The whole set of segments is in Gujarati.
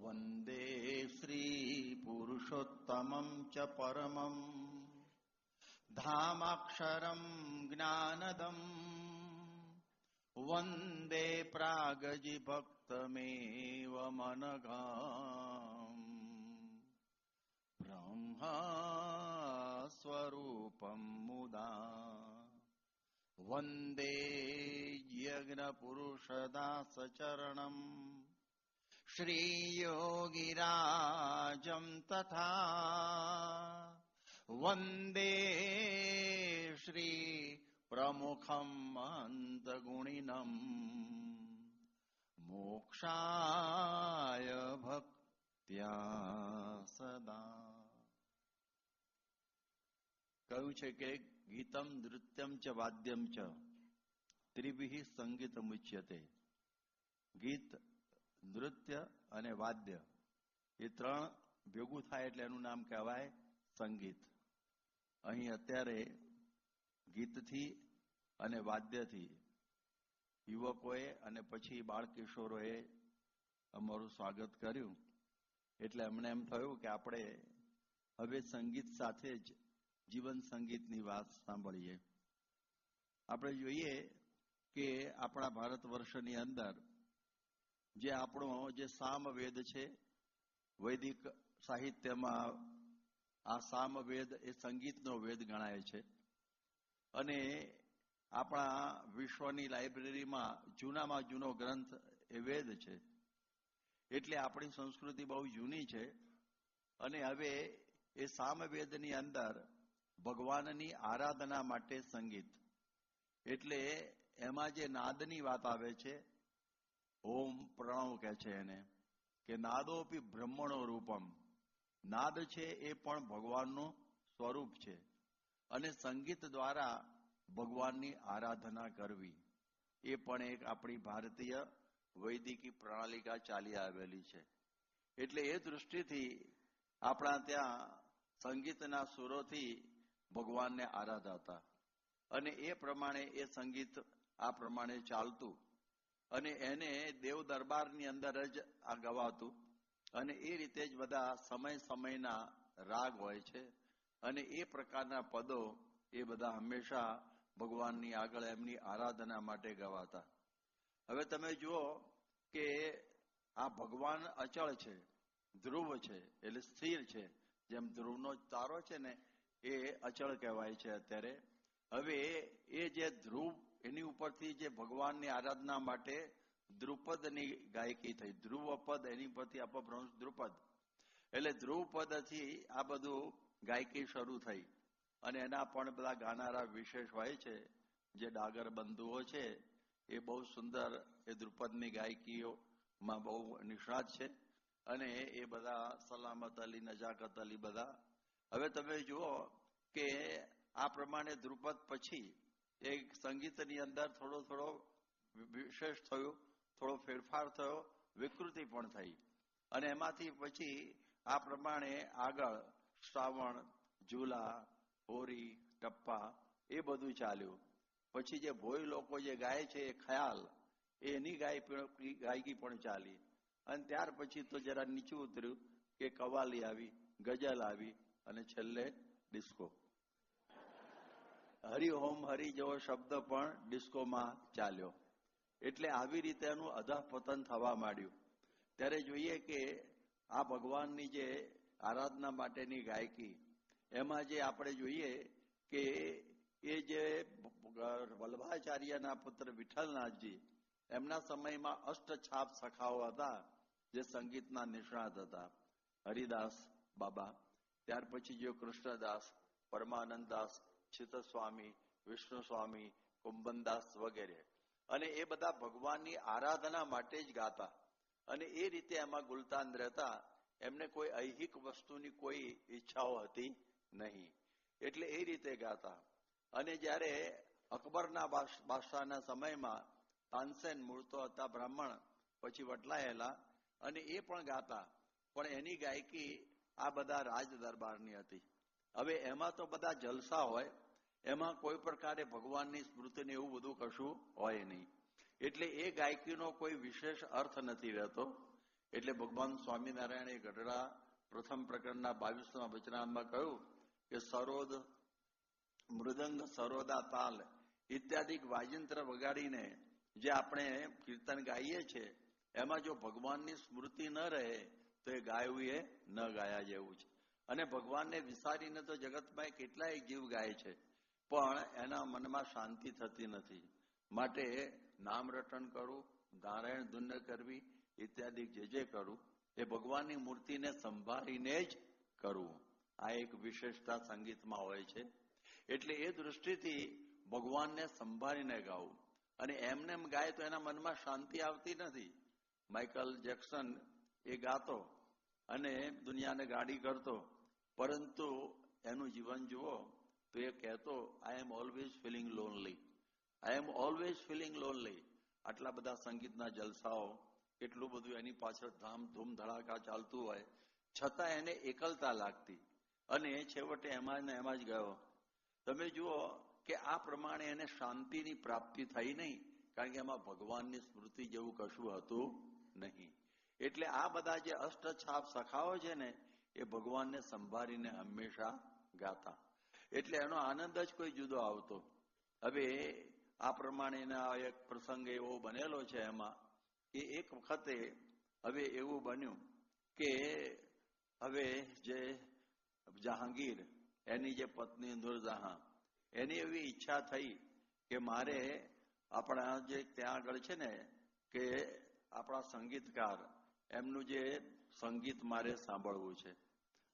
વંદે શ્રી પુરુષોત્તમં ચ પરમં ધામાક્ષરં જ્ઞાનદં વંદે પ્રાગજીભક્તમેવ મનઘાં બ્રહ્મા સ્વરૂપં મુદા વંદે યજ્ઞપુરુષદાસચરણં શ્રીયોગિરાજં તથા વંદે શ્રી પ્રમુખં મહંતગુણિનં મોક્ષાય ભક્ત્યા સદા. કહ્યું છે કે ગીતમ નૃત્યમ ચ વાદ્યમ ચ ત્રિભિઃ સંગીતમુચ્યતે. ગીત, નૃત્ય અને વાદ્ય એ ત્રણ ભેગું થાય એટલે એનું નામ કહેવાય સંગીત. અહીં અત્યારે ગીતથી અને વાદ્યથી યુવકોએ અને પછી બાળકિશોરોએ અમારું સ્વાગત કર્યું. એટલે અમને એમ થયું કે આપણે હવે સંગીત સાથે જ જીવન સંગીતની વાત સાંભળીએ. આપણે જોઈએ કે આપણા ભારત વર્ષની અંદર જે આપણો જે સામવેદ છે, વૈદિક સાહિત્યમાં આ સામવેદ એ સંગીતનો વેદ ગણાય છે. અને આપણા વિશ્વની લાઇબ્રેરીમાં જૂનામાં જૂનો ગ્રંથ એ વેદ છે. એટલે આપણી સંસ્કૃતિ બહુ જૂની છે. અને હવે એ સામવેદની અંદર ભગવાનની આરાધના માટે સંગીત, એટલે એમાં જે નાદની વાત આવે છે, ઓમ પ્રણવ કહે છે એને, કે નાદોપી બ્રહ્મણો રૂપમ. નાદ છે એ પણ ભગવાનનું સ્વરૂપ છે. અને સંગીત દ્વારા ભગવાનની આરાધના કરવી એ પણ એક આપણી ભારતીય વૈદિકી પ્રણાલિકા ચાલી આવેલી છે. એટલે એ દૃષ્ટિથી આપણા ત્યાં સંગીતના સુરોથી ભગવાનને આરાધાતા અને એ પ્રમાણે એ સંગીત આ પ્રમાણે ચાલતું અને એને દેવ દરબારની અંદર જ આ ગવાતું. અને એ રીતે જ બધા સમય સમયના રાગ હોય છે અને એ પ્રકારના પદો એ બધા હંમેશા ભગવાનની આગળ એમની આરાધના માટે ગવાતા. હવે તમે જુઓ કે આ ભગવાન અચળ છે, ધ્રુવ છે, એટલે સ્થિર છે. જેમ ધ્રુવનો તારો છે ને એ અચળ કહેવાય છે અત્યારે. હવે એ જે ધ્રુવ, એની ઉપરથી જે ભગવાનની આરાધના માટે ધ્રુપદની ગાયકી થઈ. ધ્રુવપદ એની પરથી અપભ્રંશ ધ્રુપદ, એટલે ધ્રુવપદથી આ બધું ગાયકી શરૂ થઈ. અને એના પણ બધા ગાનારા વિશેષ હોય છે. જે ડાગર બંધુઓ છે એ બહુ સુંદર એ ધ્રુપદની ગાયકીઓમાં બહુ નિષ્ણાત છે. અને એ બધા સલામત અલી, નજાકત અલી બધા. હવે તમે જુઓ કે આ પ્રમાણે ધ્રુપદ પછી એક સંગીતની અંદર થોડો વિશેષ થયું, થોડો ફેરફાર થયો, વિકૃતિ પણ થઈ. અને એમાંથી પછી આ પ્રમાણે આગળ શ્રાવણ, ઝૂલા, હોરી, ટપ્પા એ બધું ચાલ્યું. પછી જે ભોય લોકો જે ગાય છે એ ખ્યાલ, એની ગાયકી પણ ચાલી. અને ત્યાર પછી તો જરા નીચું ઉતર્યું કે કવાલી આવી, ગઝલ આવી અને છેલ્લે ડિસ્કો. હરિઓમ હરિ જેવો શબ્દ પણ ડિસ્કોમાં ચાલ્યો. એટલે આવી રીતે એનું અધઃપતન થવા માંડ્યું. ત્યારે જોઈએ કે આ ભગવાનની જે આરાધના માટેની ગાયકી, એમાં જે આપણે જોઈએ કે એ જે વલ્લભાચાર્યના પુત્ર વિઠ્ઠલનાથજી, એમના સમયમાં અષ્ટછાપ સખાઓ હતા જે સંગીતના નિષ્ણાત હતા. હરિદાસ બાબા, ત્યાર પછી જો કૃષ્ણદાસ, પરમાનંદદાસ, ચિત્તસ્વામી, વિષ્ણુ સ્વામી, કુંભનદાસ વગેરે. અને એ બધા ભગવાનની આરાધના માટે જ ગાતા અને એ રીતે એમાં ગુલતાન રહેતા. એમને કોઈ ઐહિક વસ્તુની કોઈ ઈચ્છાઓ હતી નહીં, એટલે એ રીતે ગાતા. અને જ્યારે અકબરના બાદશાહના સમયમાં તાનસેન, મૂળ તો હતા બ્રાહ્મણ, પછી વટલાયેલા, અને એ પણ ગાતા. પણ એની ગાયકી આ બધા રાજ દરબારની હતી. હવે એમાં તો બધા જલસા હોય, એમાં કોઈ પ્રકારે ભગવાનની સ્મૃતિને એવું બધું કશું હોય નહીં. એટલે એ ગાયકીનો કોઈ વિશેષ અર્થ નથી રહેતો. એટલે ભગવાન સ્વામિનારાયણે ગઢડા પ્રથમ પ્રકરણના 22મા વચનામાં કહ્યું કે સરોદ મૃદંગ સરોદા તાલ ઇત્યાદિ વાજિંત્ર વગાડીને જે આપણે કીર્તન ગાઈએ છીએ એમાં જો ભગવાનની સ્મૃતિ ન રહે તો એ ગાયું એ ન ગાયા જેવું છે. અને ભગવાનને વિસારીને તો જગતમાં કેટલાય જીવ ગાય છે, પણ એના મનમાં શાંતિ થતી નથી. માટે નામ રટન કરવું, નારાયણ ધૂન કરવી ઇત્યાદિ જે કરવું એ ભગવાનની મૂર્તિને સંભાળીને જ કરવું. આ એક વિશેષતા સંગીતમાં હોય છે. એટલે એ દૃષ્ટિથી ભગવાનને સંભાળીને ગાવું. અને એમને એમ ગાય તો એના મનમાં શાંતિ આવતી નથી. માઇકલ જેક્સન એ ગાતો અને દુનિયાને ગાડી કરતો, પરંતુ એનું જીવન જુઓ તો એ કહેતો I am always feeling lonely, I am always feeling lonely. આટલા બધા સંગીતના જલસાઓ, એટલું બધું એની પાછળ ધૂમ ધડાકા ચાલતું હોય, છતાં એને એકલતા લાગતી અને છેવટે એમાં ને એમાં જ ગયો. તમે જુઓ કે આ પ્રમાણે એને શાંતિની પ્રાપ્તિ થઈ નહીં, કારણ કે એમાં ભગવાનની સ્મૃતિ જેવું કશું હતું નહીં. એટલે આ બધા જે અષ્ટછાપ સખાઓ છે ને એ ભગવાનને સંભાળીને હંમેશા ગાતા. એટલે એનો આનંદ જ કોઈ જુદો આવતો. હવે આ પ્રમાણેના એક પ્રસંગ એવો બનેલો છે એમાં કે એક વખતે હવે એવું બન્યું કે હવે જે જહાંગીર એની જે પત્ની નૂરજહાં એની એવી ઈચ્છા થઈ કે મારે આપણા જે ત્યાં આગળ છે ને કે આપણા સંગીતકાર એમનું જે સંગીત મારે સાંભળવું છે.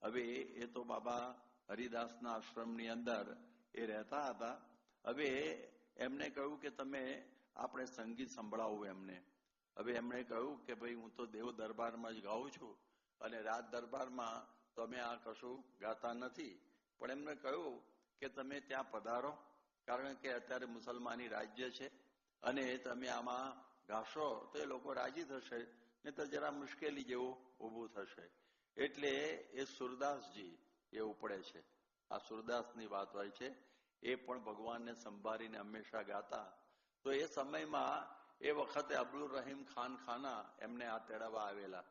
હવે એ તો બાબા હરિદાસના આશ્રમની અંદર એ રહેતા હતા. હવે એમને કહ્યું કે તમે આપણે સંગીત સંભળાવવું એમને. હવે એમણે કહ્યું કે ભાઈ હું તો દેવ દરબારમાં જ ગાઉં છું અને રાજ દરબારમાં તમે આ કશું ગાતા નથી, પણ એમને કહ્યું કે તમે ત્યાં પધારો, કારણ કે અત્યારે મુસલમાની રાજ્ય છે અને તમે આમાં ગાશો તો એ લોકો રાજી થશે, ને તો જરા મુશ્કેલી જેવું ઊભું થશે. એટલે એ સુરદાસજી એ ઉપડે છે. આ સુરદાસની વાત હોય છે. એ પણ ભગવાનને સંભાળીને હંમેશા ગાતા. તો એ સમયમાં એ વખતે અબ્દુલ રહીમ ખાન ખાના એમને આ તેડાવવા આવેલા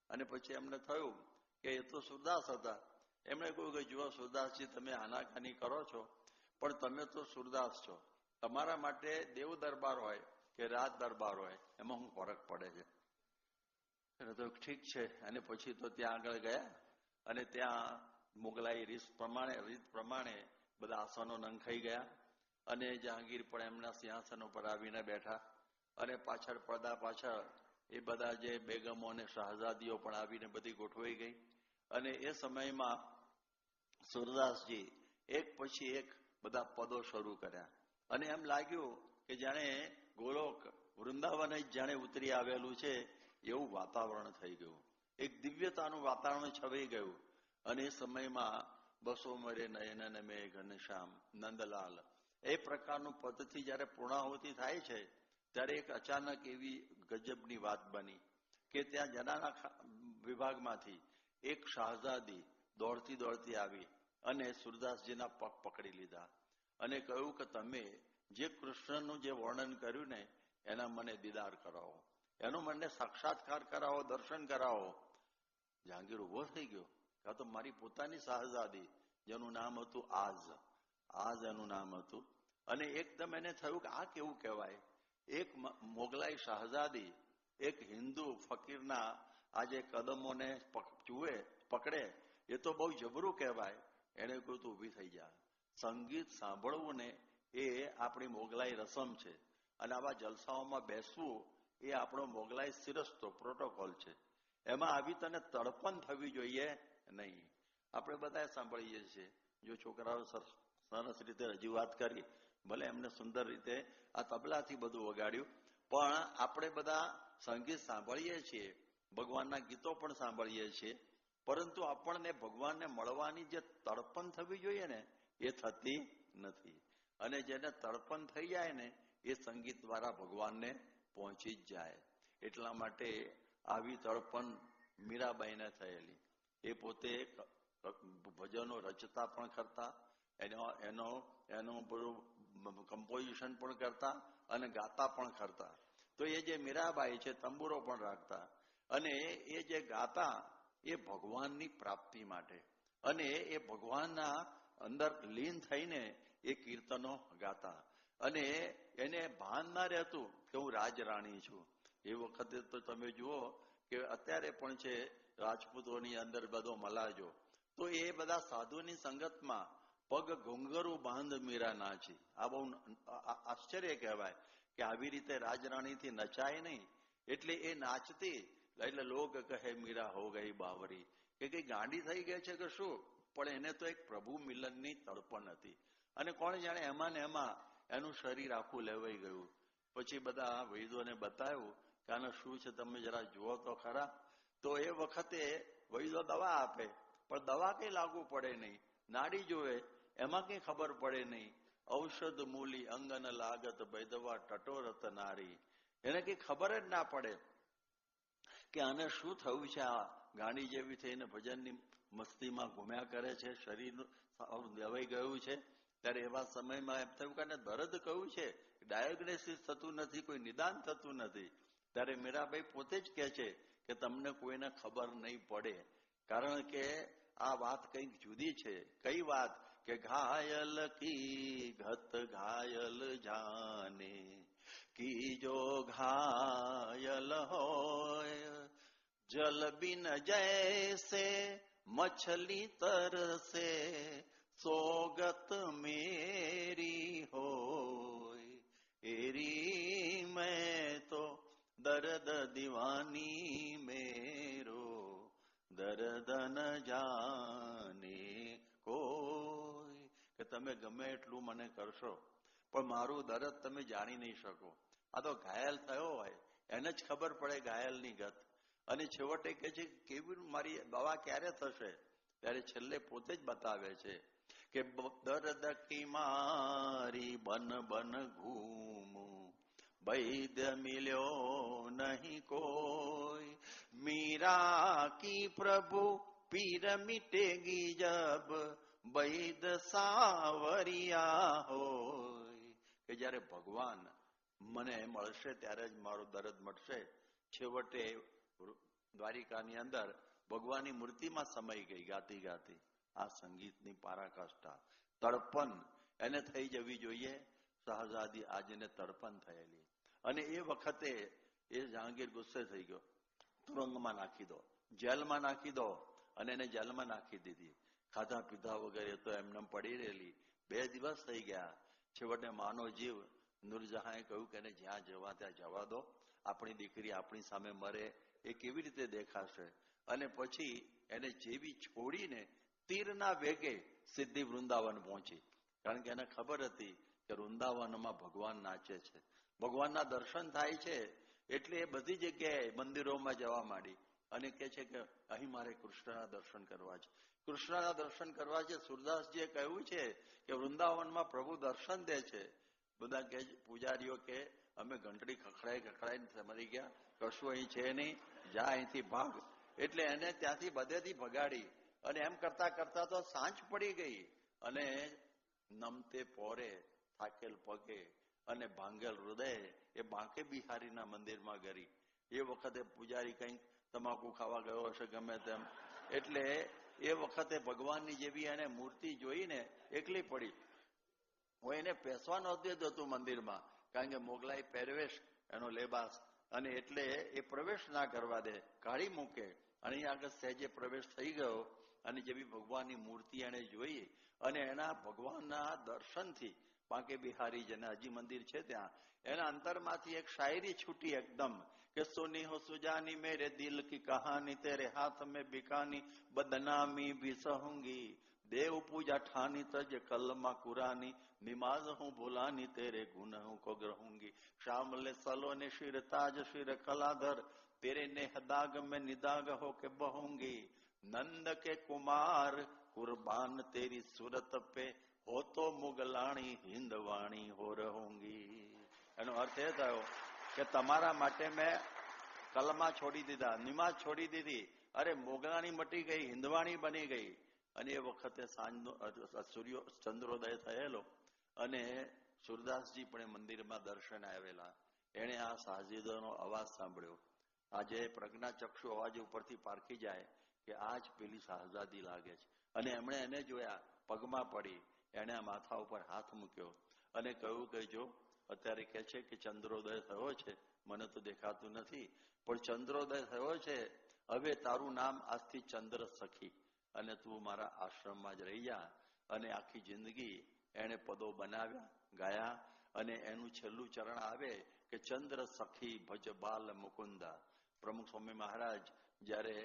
અને પછી એમને થયું કે એ તો સુરદાસ હતા. એમણે કહ્યું કે જુઓ સુરદાસજી, તમે આનાકાની કરો છો, પણ તમે તો સુરદાસ છો, તમારા માટે દેવ દરબાર હોય કે રાજ દરબાર હોય એમાં શું ફરક પડે છે? તો ઠીક છે. અને પછી તો ત્યાં આગળ ગયા અને ત્યાં મોગલાઈ રીત પ્રમાણે બધા આસનો નંખાઈ ગયા અને જહાંગીર પણ એમના સિંહાસનો પર આવીને બેઠા અને પાછળ પડદા પાછળ એ બધા જે બેગમો અને શહઝાદીઓ પણ આવીને બધી ગોઠવાઈ ગઈ. અને એ સમયમાં સુરદાસજી એક પછી એક બધા પદો શરૂ કર્યા અને એમ લાગ્યું કે જાણે ગોલોક વૃંદાવન જ જાણે ઉતરી આવેલું છે એવું વાતાવરણ થઈ ગયું. એક દિવ્યતાનું વાતાવરણ છવાઈ ગયું. અને એ સમયમાં બસો મરે નયનન મે ઘનશ્યામ નંદલાલ એ પ્રકારનું પદથી જયારે પૂર્ણાહુતિ થાય છે ત્યારે એક અચાનક એવી ગજબની વાત બની કે ત્યાં જનાના વિભાગમાંથી એક શાહઝાદી દોડતી દોડતી આવી અને સુરદાસજીના પગ પકડી લીધા અને કહ્યું કે તમે જે કૃષ્ણનું જે વર્ણન કર્યું ને એના મને દીદાર કરાવો, એનો મને સાક્ષાત્કાર કરાવો, દર્શન કરાવો. જહાંગીર ઉભો થઈ ગયો. કાં તો મારી પોતાની શાહઝાદી જેનું નામ હતું આજ એનું નામ હતું. અને એકદમ એને થયું કે આ કેવું કહેવાય? એક મોગલાઈ શાહઝાદી એક હિન્દુ ફકીરના આ જે કદમોને પકડે એ તો બહુ જબરું કહેવાય. એને કહ્યું તું ઊભી થઈ જા. સંગીત સાંભળવું ને એ આપણી મોગલાઈ રસમ છે અને આવા જલસાઓમાં બેસવું એ આપણો મોગલાઈ શિરસ્તો પ્રોટોકોલ છે. એમાં આવી તને તડપણ થવી જોઈએ નહીં. આપણે બધા સાંભળીએ છીએ. જો છોકરાઓ સરસ રીતે રજૂઆત કરી, ભલે એમને સુંદર રીતે આ તબલાથી બધું વગાડ્યું, પણ આપણે બધા સંગીત સાંભળીએ છીએ, ભગવાનના ગીતો પણ સાંભળીએ છીએ, પરંતુ આપણને ભગવાનને મળવાની જે તડપણ થવી જોઈએ ને એ થતી નથી. અને જેને તડપણ થઈ જાય ને એ સંગીત દ્વારા ભગવાનને પહોંચી જ જાય. એટલા માટે આવી તડપણ મીરાબાઈને થયેલી. એ પોતે ભજનો રચતા પણ કરતા, એનો બધું કમ્પોઝિશન પણ કરતા અને ગાતા પણ કરતા. તો એ જે મીરાબાઈ છે તંબુરો પણ રાખતા અને એ જે ગાતા એ ભગવાનની પ્રાપ્તિ માટે, અને એ ભગવાનના અંદર લીન થઈને એ કીર્તનો ગાતા, અને એને ભાન ના રહેતું કે હું રાજરાણી છું. એ વખતે તો તમે જુઓ કે અત્યારે પણ છે રાજપૂતોની અંદર બધો મલાજો, તો એ બધા સાધુની સંગતમાં પગ ઘુંઘરું બાંધ મીરા નાચી. આ બહુ આશ્ચર્ય કહેવાય કે આવી રીતે રાજરાણીથી નચાય નહીં. એટલે એ નાચતી એટલે લોક કહે મીરા હો ગઈ બાવરી, કે કઈ ગાંડી થઈ ગઈ છે કે શું, પણ એને તો એક પ્રભુ મિલનની તડપણ હતી. અને કોણ જાણે એમાં ને એમાં એનું શરીર આખું લેવાઈ ગયું. પછી બધા વૈદોને બતાવ્યું કે આને શું છે, તમે જરા જુઓ તો ખરા. તો એ વખતે વૈદો દવા આપે, પણ દવા કઈ લાગુ પડે નહીં. નાડી જોવે એમાં કઈ ખબર પડે નહીં. ઔષધ મૂલી અંગન લાગત બૈદવા ટટોરત નારી. એને કઈ ખબર જ ના પડે કે આને શું થયું છે. આ ગાંડી જેવી થઈને ભજનની મસ્તીમાં ઘૂમ્યા કરે છે, શરીર લેવાઈ ગયું છે. ત્યારે એવા સમયમાં એમ થયું કે દર્દ કયું છે, ડાયગ્નોસિસ થતું નથી, કોઈ નિદાન થતું નથી. ત્યારે મીરાબાઈ પોતે જ કહે છે કે તમને કોઈને ખબર નહીં પડે, કારણ કે આ વાત કંઈક જુદી છે. કઈ વાત? કે ઘાયલ કી ઘત ઘાયલ જાને, કી જો ઘાયલ હોય જલ બિન જૈસે મછલી તરસે સોગત મેરી હોય. એરી મેં તો દર્દ દીવાની મેરો દર્દ ન જાને કોઈ. કે તમે ગમે એટલું મને કરશો પણ મારું દર્દ તમે જાણી નહીં શકો. આ તો ઘાયલ થયો હોય એને જ ખબર પડે ઘાયલની ગત. અને છેવટે કે છે કેવી મારી દવા ક્યારે થશે, ત્યારે છેલ્લે પોતે જ બતાવે છે કે દર્દ કી મારી બન બન ઘૂમું વૈદ્ય મિલ્યો નહીં કોઈ. મીરા કી પ્રભુ પીર મિટેગી જબ વૈદ સાવરિયા હોય. કે જયારે ભગવાન મને મળશે ત્યારે જ મારું દર્દ મટશે. છેવટે દ્વારિકાની અંદર ભગવાનની મૂર્તિમાં સમાઈ ગઈ ગાતી ગાતી. આ સંગીતની પરાકાષ્ઠા, તડપણ એને થઈ જવી જોઈએ. શહજાદી આજને તડપણ થયેલી. અને એ વખતે એ જહાંગીર ગુસ્સે થઈ ગયો, તુરંગમાં નાખી દો, જેલમાં નાખી દો. અને એને જેલમાં નાખી દીધી. ખાધા પીધા વગેરે તો એમને પડી રહેલી. 2 દિવસ થઈ ગયા. છેવટે માનો જીવ નૂરજહાંએ કહ્યું કે એને જ્યાં જવા ત્યાં જવા દો. આપણી દીકરી આપણી સામે મરે એ કેવી રીતે દેખાશે. અને પછી એને જેવી છોડીને તીરના વેગે સીધી વૃંદાવન પહોંચી. કારણ કે એને ખબર હતી કે વૃંદાવનમાં ભગવાન નાચે છે, ભગવાનના દર્શન થાય છે. એટલે એ બધી જગ્યાએ મંદિરોમાં જવા માંડી અને કહે છે કે અહીં મારે કૃષ્ણના દર્શન કરવા છે, કૃષ્ણના દર્શન કરવા છે. સુરદાસજીએ કહ્યું છે કે વૃંદાવનમાં પ્રભુ દર્શન દે છે. બધા કે પૂજારીઓ કે અમે ઘંટડી ખખડાઈને મરી ગયા, કશું અહીં છે નહીં, જા અહીંથી ભાગ. એટલે એને ત્યાંથી બધેથી ભગાડી. અને એમ કરતા કરતા તો સાંજ પડી ગઈ. અને નમતે પોરે થાકેલ પગે અને ભાંગેલ હૃદય એ બાંકે બિહારીના મંદિરમાં ગરી. એ વખતે પૂજારી કંઈક તમાકુ ખાવા ગયો હશે ગમે તેમ. એટલે એ વખતે ભગવાનની જેવી એને મૂર્તિ જોઈને એકલી પડી. હું એને પેસવા નહોતું જતું મંદિરમાં, કારણ કે મોગલાઈ પહેરવેશ એનો લેબાસ, અને એટલે એ પ્રવેશ ના કરવા દે, કાઢી મૂકે. અને અહીં આગળ સહેજે પ્રવેશ થઈ ગયો. અને જેવી ભગવાનની મૂર્તિ એને જોઈ અને એના ભગવાનના દર્શનથી બાંકે બિહારી જેના હજી મંદિર છે ત્યાં એના અંતરમાંથી એક શાયરી છૂટી એકદમ કે સુની હો સુજાની મેરે દિલ કી કહાની તેરે હાથ મેં બિકાની બદનામી ભી સહુંગી દેવ પૂજા ઠાની તજ કલમા કુરાની નિમાઝ હું ભુલાની તેરે ગુનહોं को ग्रहूंगी श्यामले सलोने शिर ताज शिर कलाधर तेरे नेह दाग में निदाग हो के बहूंगी नंद के कुमार कुर्बान तेरी सूरत पे हो तो मुगलाणी हिंदवाणी हो रहूंगी. એનો અર્થ એ થયો કે તમારા માટે મેં કલમા છોડી દીધા, નિમાઝ છોડી દીધી. અરે મોગલાણી મટી ગઈ, હિંદવાણી બની ગઈ. અને એ વખતે સાંજનો ચંદ્રોદય થયેલો અને સુરદાસજી પણ મંદિરમાં દર્શન આવેલા. એણે આ સાજીદોનો અવાજ સાંભળ્યો આજે પ્રજ્ઞાચક્ષુ અવાજ ઉપરથી પારખી જાય કે આ જ પેલી શાહઝાદી લાગે છે. અને એમણે એને જોયા, પગમાં પડી, એણે આ માથા ઉપર હાથ મૂક્યો અને કહ્યું કે જો અત્યારે કહે છે કે ચંદ્રોદય થયો છે, મને તો દેખાતું નથી, પણ ચંદ્રોદય થયો છે, હવે તારું નામ આજથી ચંદ્ર સખી, અને તું મારા આશ્રમમાં જ રહી જા. અને આખી જિંદગી એણે પદો બનાવ્યા, ગાયા, અને એનું છેલ્લું ચરણ આવે કે ચંદ્ર સખી ભજ બાલ મુકુંદા. પ્રમુખ સ્વામી મહારાજ જયારે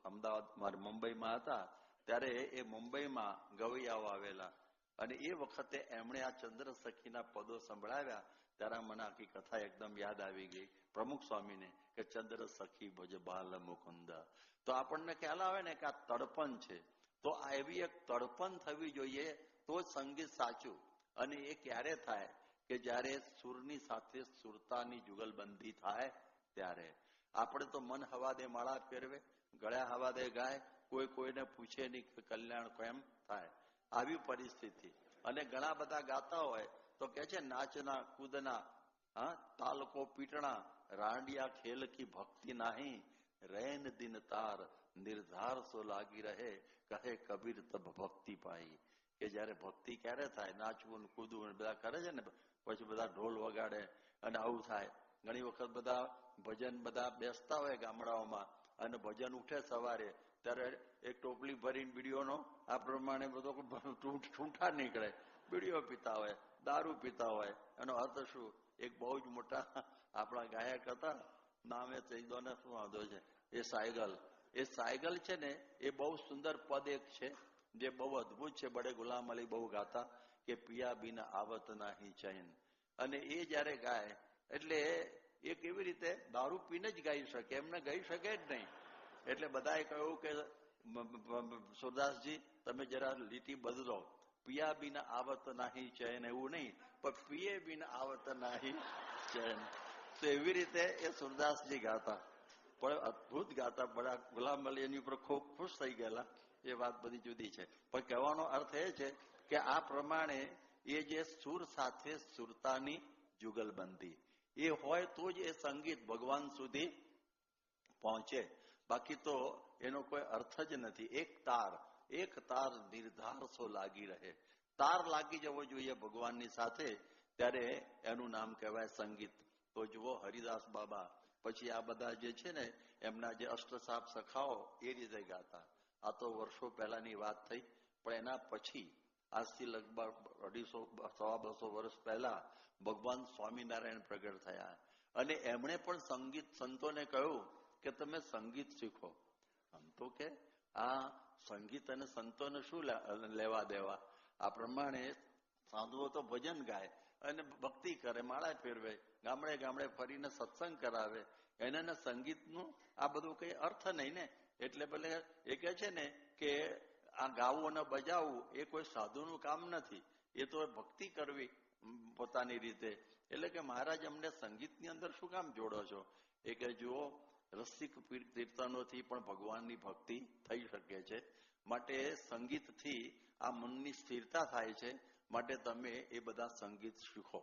અમદાવાદ મુંબઈમાં હતા ત્યારે એ મુંબઈમાં ગવૈયાઓ આવેલા, અને એ વખતે એમણે આ ચંદ્ર સખીના પદો સંભળાવ્યા ત્યારે મને આખી કથા એકદમ યાદ આવી ગઈ પ્રમુખ સ્વામીને કે ચંદ્ર સખી ભજ બાલ મુકુંદા. તો આપણને ખ્યાલ આવે ને કે આ તડપણ છે, તો આ એવી એક તડપણ થવી જોઈએ તો જ સંગીત સાચું. અને એ ક્યારે થાય કે જ્યારે સુરની સાથે સુરતાની જુગલબંધી થાય ત્યારે. આપણે તો મન હવા દે માળા ફેરવે, ગળ્યા હવા દે ગાય, કોઈ કોઈને પૂછે નહીં કે કલ્યાણ કેમ થાય, આવી પરિસ્થિતિ. અને ઘણા બધા ગાતા હોય તો કે છે નાચના કૂદના તાલકો પીટણા, રાંડિયા ખેલ કી ભક્તિ નાહી, રૈન દિન તાર નિર્ધાર સો લાગી રહે, કહે કબીર તબ ભક્તિ પાઈ. કે જયારે ભક્તિ ક્યારે થાય, નાચવું કૂદવું બધા કરે છે ને, પછી બધા ઢોલ વગાડે અને આવું થાય. ઘણી વખત બધા ભજન બધા બેસતા હોય ગામડાઓમાં અને ભજન ઉઠે સવારે ત્યારે એક ટોપલી ભરીને બીડીઓનો આ પ્રમાણે બધો ઠૂંઠા નીકળે, બીડીઓ પીતા હોય, દારૂ પીતા હોય. એનો અર્થ શું? એક બહુ જ મોટા આપણા ગાયક હતા, નામે ચૈદોને શું વાંધો છે, એ સાયગલ છે ને, એ બહુ સુંદર પદ એક છે જે બહુ અદભુત છે. બડે ગુલામ અલી બહુ ગાતા કે પિયા બિન આવત નાહી ચૈન. અને એ જયારે ગાય એટલે એ કેવી રીતે દારૂ પીને જ ગાઈ શકે, એમને ગાઈ શકે જ નહીં. એટલે બધાએ કહ્યું કે સુરદાસજી તમે જરા લીટી બદલો, પિયા બિન આવત નાહી ચૈન એવું નહીં, પણ પિયે બિન આવત નાહી ચૈન. તો એવી રીતે એ સુરદાસજી ગાતા, પણ અદભુત ગાતા. બડા ગુલામ અલી એની ઉપર ખૂબ ખુશ થઈ ગયેલા, એ વાત બધી જુદી છે. પણ કહેવાનો અર્થ એ છે કે આ પ્રમાણે એ જે સુર સાથે સુરતાની જુગલબંધી એ હોય તો જ એ સંગીત ભગવાન સુધી પહોંચે, બાકી તો એનો કોઈ અર્થ જ નથી. એક તાર નિર્ધાર સો લાગી રહે, તાર લાગી જવો જોઈએ ભગવાનની સાથે, ત્યારે એનું નામ કહેવાય સંગીત. તો જુઓ હરિદાસ બાબા, પછી આ બધા જે છે ને એમના જે અષ્ટસાપ સખાઓ એ રીતે ગાતા. આ તો વર્ષો પહેલાની વાત થઈ, પણ એના પછી આજથી લગભગ 250-250 વર્ષ પહેલા ભગવાન સ્વામિનારાયણ પ્રગટ થયા અને એમણે પણ સંગીત સંતોને કહ્યું કે તમે સંગીત શીખો. સંતો કે આ સંગીત અને સંતોને શું લેવા દેવા? આ પ્રમાણે સાધુઓ તો ભજન ગાય અને ભક્તિ કરે, માળા ફેરવે, ગામડે ગામડે ફરીને સત્સંગ કરાવે, એને સંગીતનું આ બધું કઈ અર્થ નહીં ને. એટલે ભલે એ કહે છે ને કે આ ગાવું અને બજાવવું એ કોઈ સાધુનું કામ નથી, એ તો ભક્તિ કરવી પોતાની રીતે. એટલે કે મહારાજ અમને સંગીતની અંદર શું કામ જોડો છો? એ કે જુઓ, રસિક કીર્તનોથી પણ ભગવાનની ભક્તિ થઈ શકે છે, માટે સંગીતથી આ મનની સ્થિરતા થાય છે, માટે તમે એ બધા સંગીત શીખો.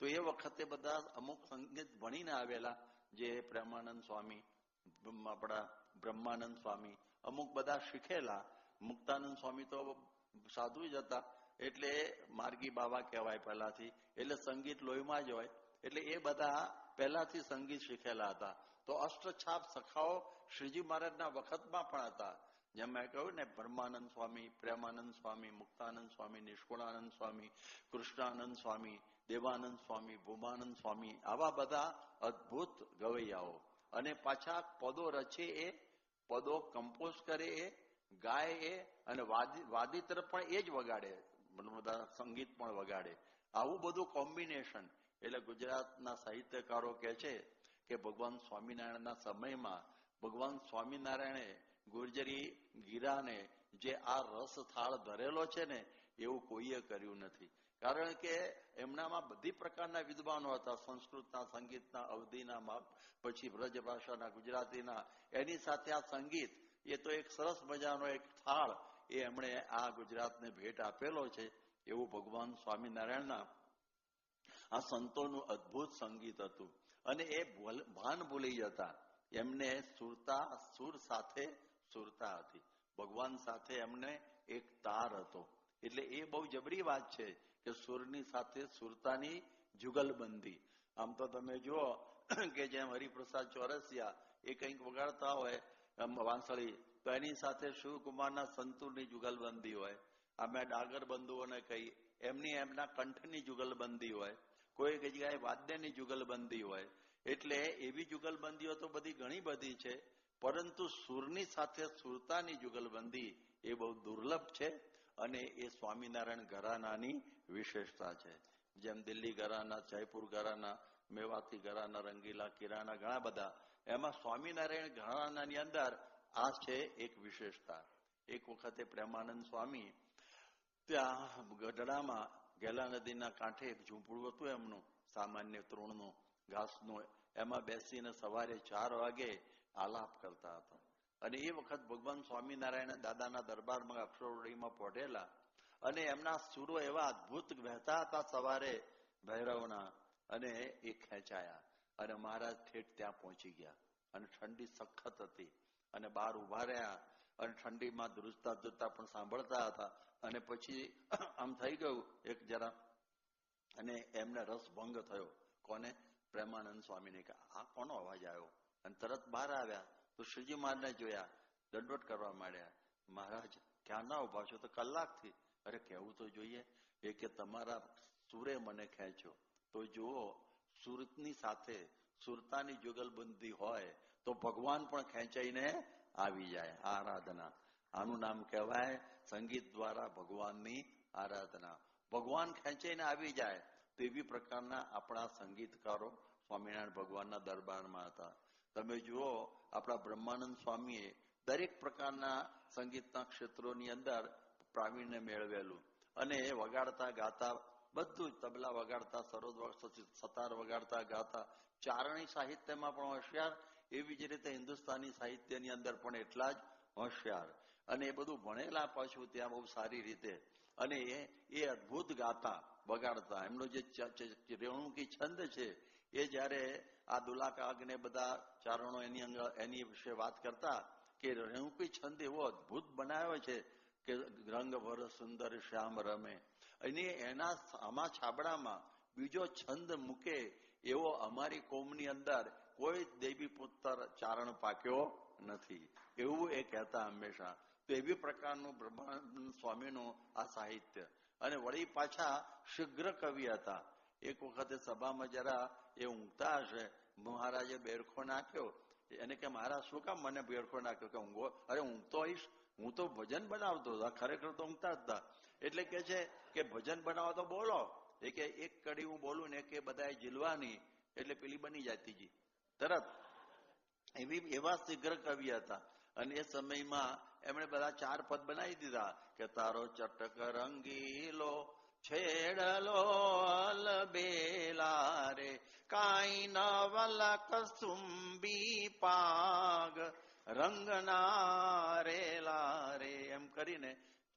તો એ વખતે બધા અમુક સંગીત ભણીને આવેલા, જે પ્રેમાનંદ સ્વામી, આપણા બ્રહ્માનંદ સ્વામી, અમુક બધા શીખેલા. મુક્તાનંદ સ્વામી તો સાધુ જ હતા, એટલે માર્ગી બાબા કહેવાય પહેલાથી, એટલે સંગીત લોહીમાં જ હોય, એટલે એ બધા પહેલાથી સંગીત શીખેલા હતા. તો અષ્ટછાપ સખાઓ શ્રીજી મહારાજના વખતમાં પણ હતા. જેમ મેં કહ્યું ને, બ્રહ્માનંદ સ્વામી, પ્રેમાનંદ સ્વામી, મુક્તાનંદ સ્વામી, નિષ્કુળાનંદ સ્વામી, કૃષ્ણાનંદ સ્વામી, દેવાનંદ સ્વામી, ભૂમાનંદ સ્વામી, આવા બધા અદભુત ગવૈયાઓ. અને પાછા પદો રચે એ, પદો કમ્પોઝ કરે એ, ગાય એ, અને વાદિત્ર પણ એ જ વગાડે, બધા સંગીત પણ વગાડે. આવું બધું કોમ્બિનેશન. એટલે ગુજરાતના સાહિત્યકારો કહે છે કે ભગવાન સ્વામિનારાયણના સમયમાં ભગવાન સ્વામિનારાયણે ગુર્જરી ગીરાને જે આ રસ થાળ ધરેલો છે ને, એવું કોઈએ કર્યું નથી. કારણ કે એમનામાં બધી પ્રકારના વિદ્વાનો હતા, સંસ્કૃતના, સંગીતના, અવધીના, પછી બ્રજ ભાષાના, ગુજરાતીના, એની સાથે આ સંગીત, એ તો એક સરસ મજાનો એક થાળ એ એમણે આ ગુજરાતને ભેટ આપેલો છે. એવું ભગવાન સ્વામિનારાયણના આ સંતોનું અદભુત સંગીત હતું. અને એ ભાન ભૂલી જતા. એમને સુર સાથે સુરતા હતી. ભગવાન સાથે એમને એક તાર હતો. એટલે એ બહુ જબરી વાત છે કે સુરની સાથે સુરતાની જુગલબંધી. આમ તો તમે જુઓ કે જેમ હરિપ્રસાદ ચોરસિયા એ કંઈક વગાડતા હોય વાંસળી, તો એની સાથે શિવકુમારના સંતૂરની જુગલબંધી હોય. અમે ડાગર બંધુઓને કહી એમના કંઠની જુગલબંધી હોય, કોઈ જગ્યાએ વાદ્યની જુગલબંધી હોય. એટલે એવી જુગલબંધીઓ તો બધી ઘણી બધી છે, પરંતુ સુરની સાથે સુરતાની જુગલબંધી એ બહુ દુર્લભ છે અને એ સ્વામિનારાયણ ઘરાનાની વિશેષતા છે. જેમ દિલ્હી ઘરાના, જયપુર ઘરાના, મેવાતી ઘરાના, રંગીલા, કિરાના, ઘણા બધા, એમાં સ્વામિનારાયણ ઘરાનાની અંદર આ છે એક વિશેષતા. એક વખતે પ્રેમાનંદ સ્વામી ત્યાં ગઢડામાં ગેલા નદીના કાંઠે એક ઝૂંપડું હતું એમનું, સામાન્ય તૃણનું, ઘાસનું, એમાં બેસીને સવારે 4 વાગે આલાપ કરતા હતા. અને એ વખત ભગવાન સ્વામિનારાયણ દાદાના દરબારમાં અક્ષરવડીમાં પહોંચેલા અને એમના સૂરો એવા અદભુત વહેતા હતા સવારે ભૈરવના, અને એ ખેંચાયા અને મહારાજ ઠેઠ ત્યાં પહોંચી ગયા. અને ઠંડી સખત હતી અને બહાર ઉભા રહ્યા અને ઠંડીમાં ધ્રુજતા ધ્રુજતા પણ સાંભળતા હતા. અને પછી આમ થઈ ગયું એક જરા, અને એમને રસભંગ થયો. કોને? પ્રેમાનંદ સ્વામીને. કે આ કોનો અવાજ આવ્યો? અને તરત બહાર આવ્યા તો શ્રીજી મહારાજને જોયા, દંડવત કરવા માંડ્યા. મહારાજ ક્યાં ના ઉભા છો? તો કલાકથી. અરે કહેવું તો જોઈએ. એ કે તમારા સુરે મને ખેંચ્યો. તો જુઓ, સુરતની સાથે સુરતાની જુગલબંધી હોય તો ભગવાન પણ ખેંચાઈને આવી જાય. આરાધના, આનું નામ કહેવાય સંગીત દ્વારા ભગવાનની આરાધના. ભગવાન ખેંચાઈને આવી જાય તેવી પ્રકારના આપણા સંગીતકારો સ્વામિનારાયણ ભગવાનના દરબારમાં હતા. તમે જુઓ, આપણા બ્રહ્માનંદ સ્વામીએ દરેક પ્રકારના સંગીતના ક્ષેત્રોની અંદર પ્રાવીણ્ય મેળવેલું, અને એ વગાડતા ગાતા બધું જ, તબલા વગાડતા, સરોદ સતાર વગાડતા ગાતા, ચારણી સાહિત્યમાં પણ હોશિયાર, એવી જ રીતે હિન્દુસ્તાની સાહિત્યની અંદર પણ એટલા જ હોશિયાર. અને એ બધું ભણેલા પાછું ત્યાં બહુ સારી રીતે. અને એ અદભુત ગાતા વગાડતા. એમનો જે રેણુકી છંદ છે એ જયારે આ દુલાકાગને બધા ચારણો એની વિશે વાત કરતા કે રેણુકી છંદ એવો અદભુત બનાવ્યો છે કે રંગ ભર સુંદર શ્યામ રમે. અને આમાં છાબડામાં બીજો છંદ મૂકે એવો અમારી કોમની અંદર કોઈ દેવી પુત્ર ચારણ પાક્યો નથી, એવું એ કહેતા હંમેશા. તો એવી પ્રકારનું બ્રહ્માનંદ સ્વામીનું આ સાહિત્ય. અને વળી પાછા શીઘ્ર કવિ હતા. એક વખતે સભામાં જરા એ ઊંઘતા હશે, મહારાજે બેરખો નાખ્યો. એને કે મહારાજ શું કામ મને બેરખો નાખ્યો? કે ઊંઘો? અરે ઊંઘતો હોઈશ, હું તો ભજન બનાવતો હતો, ખરેખર તો ઊંઘતા જ હતા. એટલે કે છે કે ભજન બનાવો તો બોલો. એ કે એક કડી હું બોલું ને કે બધાએ ઝીલવાની, એટલે પેલી બની જતી જી તરત. એવા શીઘ્ર કવિ હતા. અને એ સમયમાં એમણે બધા 4 પદ બનાવી દીધા કે તારો ચટક રંગીલો છેડલો અલબેલા રે, કાઈ નવલા કસુંબી પાગ રંગના રેલા રે, એમ કરીને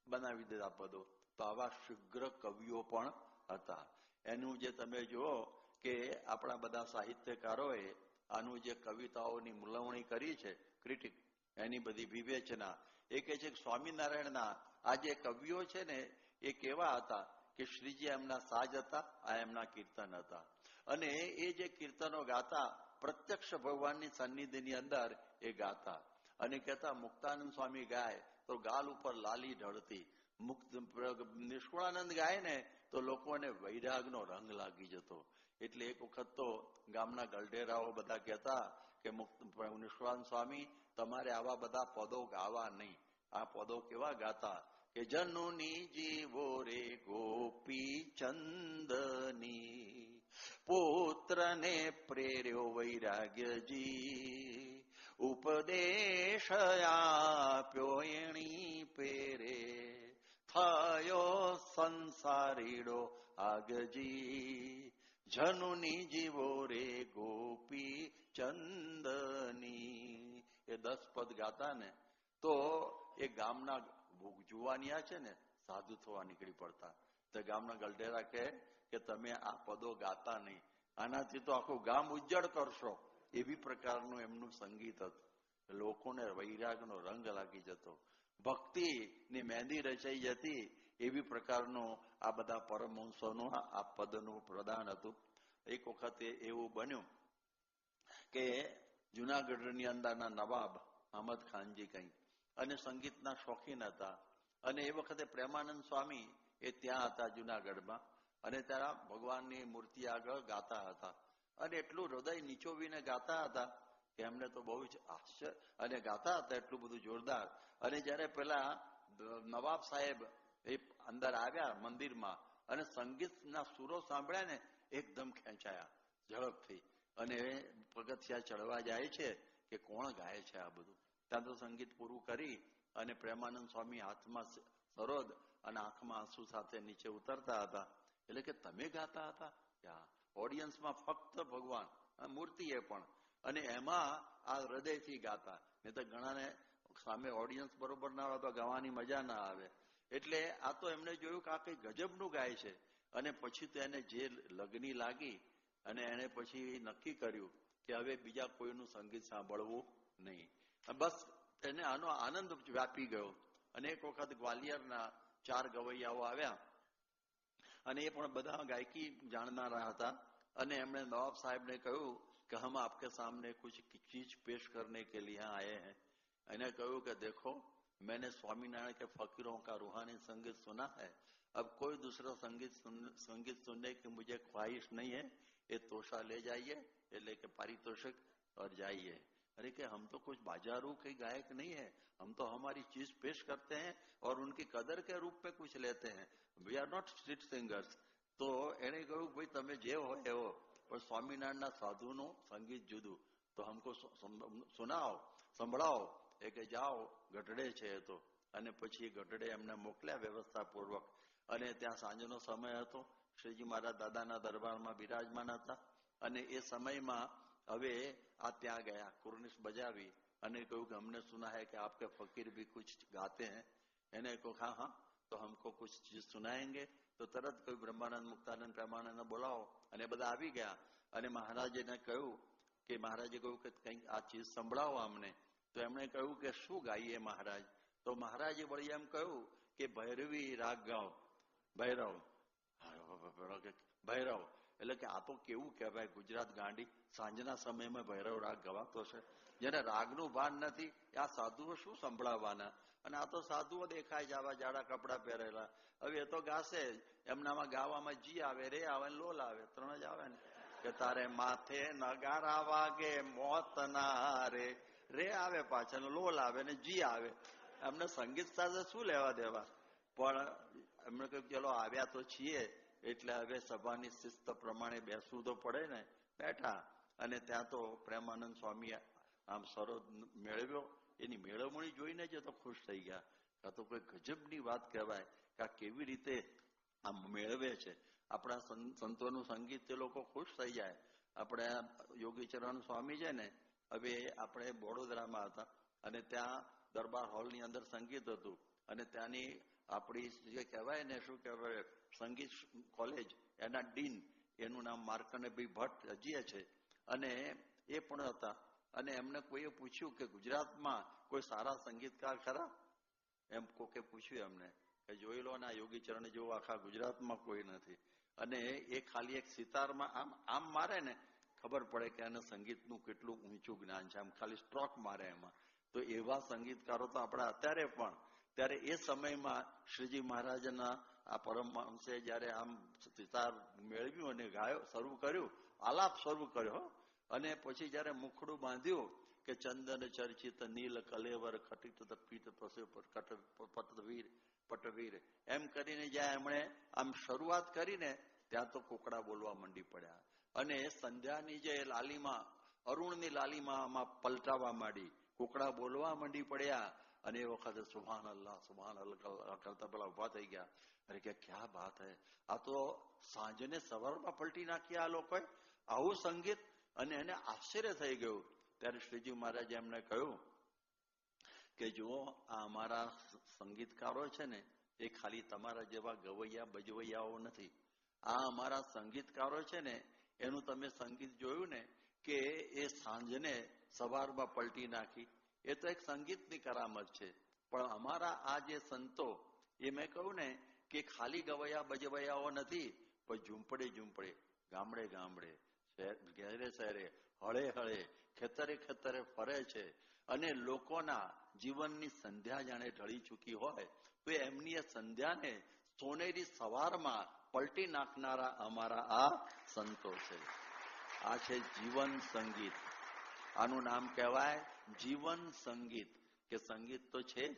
બનાવી દીધા પદો. તો આવા શીઘ્ર કવિઓ પણ હતા. એનું જે તમે જુઓ કે આપણા બધા સાહિત્યકારોએ આનું જે કવિતાઓની મૂલવણી કરી છે, ક્રિટિક, એની બધી વિવેચના, એ કહે છે કે સ્વામિનારાયણના આ જે કવિઓ છે ને એ કેવા હતા કે શ્રીજી એમના સાજ હતા, આ એમના કીર્તન હતા. અને એ જે કીર્તનો ગાતા પ્રત્યક્ષ ભગવાનની સન્નિધિની અંદર એ ગાતા. અને કહેતા મુક્તાનંદ સ્વામી ગાય તો ગાલ ઉપર લાલી ઢળતી, નિષ્કુળાનંદ ગાય ને તો લોકોને વૈરાગનો રંગ લાગી જતો. એટલે એક વખત તો ગામના ગલઢેરાઓ બધા કહેતા કે નિષ્કુળાનંદ સ્વામી તમારે આવા બધા પદો ગાવા નહીં. આ પદો કેવા ગાતા કે જનુની જીવો રે ગોપી ચંદની, પુત્રને પ્રેર્યો વૈરાગ્યજી, ઉપદેશ આપ્યો એણી પેરે, થયો સંસારીડો આગજી, જનુની જીવો રે ગોપી ચંદની. એ 10 પદ ગાતા ને તો એ ગામના જુવાનિયા છે ને સાધુ થવા નીકળી પડતા. તો ગામના ગલઢેરા કહે કે તમે આ પદો ગાતા નહીં, આનાથી તો આખું ગામ ઉજ્જડ કરશો. એવી પ્રકારનું એમનું સંગીત હતું. લોકોને વૈરાગનો રંગ લાગી જતો, ભક્તિની મહેંદી રચાઈ જતી, એવી પ્રકારનું આ બધા પરમહંસોનું આ પદનું પ્રદાન હતું. એક વખતે એવું બન્યું કે જુનાગઢની અંદરના નવાબ અહમદ ખાનજી કંઈ અને સંગીતના શોખીન હતા, અને એ વખતે પ્રેમાનંદ સ્વામી એ ત્યાં હતા જુનાગઢમાં, અને ત્યાં ભગવાનની મૂર્તિ આગળ ગાતા હતા, અને એટલું હૃદય નીચોવીને ગાતા હતા કે એમને તો બહુ જ આશ્ચર્ય, અને ગાતા હતા એટલું બધું જોરદાર. અને જયારે પેલા નવાબ સાહેબ એ અંદર આવ્યા મંદિરમાં અને સંગીતના સુરો સાંભળ્યા ને એકદમ ખેંચાયા ઝડપથી, અને પગથિયા ચડવા જાય છે કે કોણ ગાય છે આ બધું. ત્યાં તો સંગીત પૂરું કરી અને પ્રેમાનંદ સ્વામી હાથમાં સરોદ અને આંખમાં આંસુ સાથે નીચે ઉતરતા હતા. એટલે કે તમે ગાતા હતા? ઓડિયન્સમાં ફક્ત ભગવાન મૂર્તિ એ પણ, અને એમાં આ હૃદયથી ગાતા. નહીં તો ઘણાને સામે ઓડિયન્સ બરોબર ના આવે તો ગાવાની મજા ના આવે. એટલે આ તો એમને જોયું કે આ કઈ ગજબનું ગાય છે, અને પછી તો એને જે લગની લાગી અને એને પછી નક્કી કર્યું કે હવે બીજા કોઈનું સંગીત સાંભળવું નહીં. બસ એને આનો આનંદ વ્યાપી ગયો. અને એક વખત ગ્વાલિયરના 4 ગવૈયાઓ આવ્યા, અને એ પણ બધા ગાયકી જાણનારા હતા, અને એમણે નવાબ સાહેબને કહ્યું कि हम आपके सामने कुछ चीज पेश करने के लिए आए हैं. એને કહ્યું કે देखो मैंने स्वामीनारायण के फकीरों का रूहानी संगीत सुना है, अब कोई दूसरा संगीत सुनने की मुझे ख्वाहिश नहीं है, ये तोशा ले जाइए, એટલે કે पारितोषिक और जाइए. अरे कि हम तो कुछ बाजारू के गायक नहीं है, हम तो हमारी चीज पेश करते हैं और उनकी कदर के रूप में कुछ लेते हैं, we are not street singers. તો એને કહ્યું ભાઈ તમે જે હોય એવો, પણ સ્વામિનારાયણના સાધુનું સંગીત જુદું, તો હમકો સુનાવો, સંભળાવો. એ કે જાઓ ગઢડે છે એ તો. અને પછી ગઢડે એમને મોકલ્યા વ્યવસ્થાપૂર્વક, અને ત્યાં સાંજનો સમય હતો. શ્રીજી મહારાજ દાદાના દરબારમાં બિરાજમાન હતા, અને એ સમયમાં હવે આ ત્યાં ગયા, કુર્નિશ બજાવી અને કહ્યું કે અમને સુના है कि आपके फकीर भी कुछ गाते हैं. એને કહ્યું હા હા તો हमको कुछ चीज सुनाएंगे. તો તરત કહ્યું બ્રહ્માનંદ મુક્તાનંદ પ્રેમાનંદ બોલાવો, અને બધા આવી ગયા. અને મહારાજને કહ્યું કે મહારાજે કહ્યું કે કંઈક આ ચીજ સંભળાવો અમને. તો એમણે કહ્યું કે શું ગાઈએ મહારાજ? તો મહારાજે વળી એમ કહ્યું કે ભૈરવી રાગ ગાઓ. ભૈરવ ભૈરવ એટલે કે આ તો કેવું કહેવાય ગુજરાત ગાંડી, સાંજના સમયમાં ભૈરવ રાગ ગવાતો છે. જેને રાગનું ભાન નથી આ સાધુઓ શું સંભળાવવાના? અને આ તો સાધુઓ દેખાય છે આવા જાડા કપડા પહેરેલા. હવે એ તો ગાશે, એમનામાં ગાવામાં જી આવે, રે આવે, લોલ આવે, 3 જ આવે ને. કે તારે માથે નગારા વાગે મોત ના રે, રે આવે પાછળ, લોલ આવે ને જી આવે. એમને સંગીત સાથે શું લેવા દેવા? પણ એમને કહ્યું ચલો આવ્યા તો છીએ એટલે હવે સભાની શિસ્ત પ્રમાણે બેસવું તો પડે ને. બેઠા, અને ત્યાં તો પ્રેમાનંદ સ્વામી આમ સરોદ મેળવ્યો. એની મેળવણી જોઈને જ તો ખુશ થઈ ગયા. આ તો કોઈ ગજબની વાત કહેવાય કે આ કેવી રીતે આમ મેળવે છે. આપણા સંતોનું સંગીત તે લોકો ખુશ થઈ જાય. આપણે યોગીચરણ સ્વામી છે ને, હવે આપણે વડોદરામાં હતા, અને ત્યાં દરબાર હોલની અંદર સંગીત હતું, અને ત્યાંની આપણી જે કહેવાય ને શું કહેવાય સંગીત કોલેજ, એના ડીન, એનું નામ માર્કંડભાઈ ભટ્ટ હજી છે, અને એ પણ હતા. અને એમને કોઈએ પૂછ્યું કે ગુજરાતમાં કોઈ સારા સંગીતકાર ખરા? એમ કોકે પૂછ્યું એમને કે જોઈ લો ના યોગીચરણ જેવું આખા ગુજરાતમાં કોઈ નથી. અને એ ખાલી એક સિતારમાં આમ આમ મારે ને ખબર પડે કે એને સંગીતનું કેટલું ઊંચું જ્ઞાન છે, આમ ખાલી સ્ટ્રોક મારે એમાં. તો એવા સંગીતકારો તો આપણા અત્યારે પણ. ત્યારે એ સમયમાં શ્રીજી મહારાજના આ પરમહંસે જયારે આમ સિતાર મેળવ્યું અને ગાયો શરૂ કર્યું, આલાપ શરૂ કર્યો, અને પછી જયારે મુખડું બાંધ્યું કે ચંદન ચર્ચિત નીલ કલેવર ખટિત પીત પટવીર પટવીર એમ કરીને જ્યાં એમણે આમ શરૂઆત કરીને ત્યાં તો કોકડા બોલવા મંડી પડ્યા. અને સંધ્યાની જે લાલીમાં, અરુણની લાલીમાં આમાં પલટાવા માંડી, કોકડા બોલવા મંડી પડ્યા. અને એ વખતે સુભાન અલ્લાહ કરતા પેલા ઉભા થઈ ગયા. અરે કે ક્યાં વાત હે, આ તો સાંજને સવારમાં પલટી નાખ્યા આ લોકોએ, આવું સંગીત. અને એને આશ્ચર્ય થઈ ગયું. ત્યારે શ્રીજી મહારાજે એમને કહ્યું કે જુઓ આ અમારા સંગીતકારો છે ને એ ખાલી તમારા જેવા ગવૈયા બજવૈયાઓ નથી. આ અમારા સંગીતકારો છે ને એનું તમે સંગીત જોયું ને કે એ સાંજને સવારમાં પલટી નાખી. એ તો એક સંગીતની કરામત છે. પણ અમારા આ જે સંતો, એ મેં કહ્યું ને કે ખાલી ગવૈયા બજવૈયાઓ નથી, પણ ઝૂંપડે ઝૂંપડે, ગામડે ગામડે, શહેરે શહેરે, હળે હળે, ખેતરે ખેતરે ફરે છે. અને લોકોના જીવનની સંધ્યા જાણે ઢળી ચૂકી હોય તો એમની એ સંધ્યાને સોનેરી સવારમાં પલટી નાખનારા અમારા આ સંતો છે. આ છે જીવન સંગીત. આનું નામ કહેવાય જીવન સંગીત, કે સંગીત તો છે જ,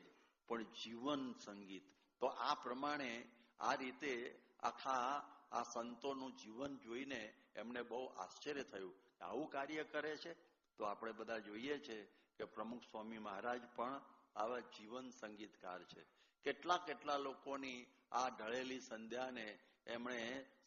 પણ જીવન સંગીત. તો આ પ્રમાણે આ રીતે આખા આ સંતોનું જીવન જોઈને એમને બહુ આશ્ચર્ય થયું. આવું કાર્ય કરે છે. તો આપણે બધા જોઈએ છે કે પ્રમુખ સ્વામી મહારાજ પણ આવા જીવન સંગીતકાર છે. કેટલા કેટલા લોકોની આ ઢળેલી સંધ્યાને એમણે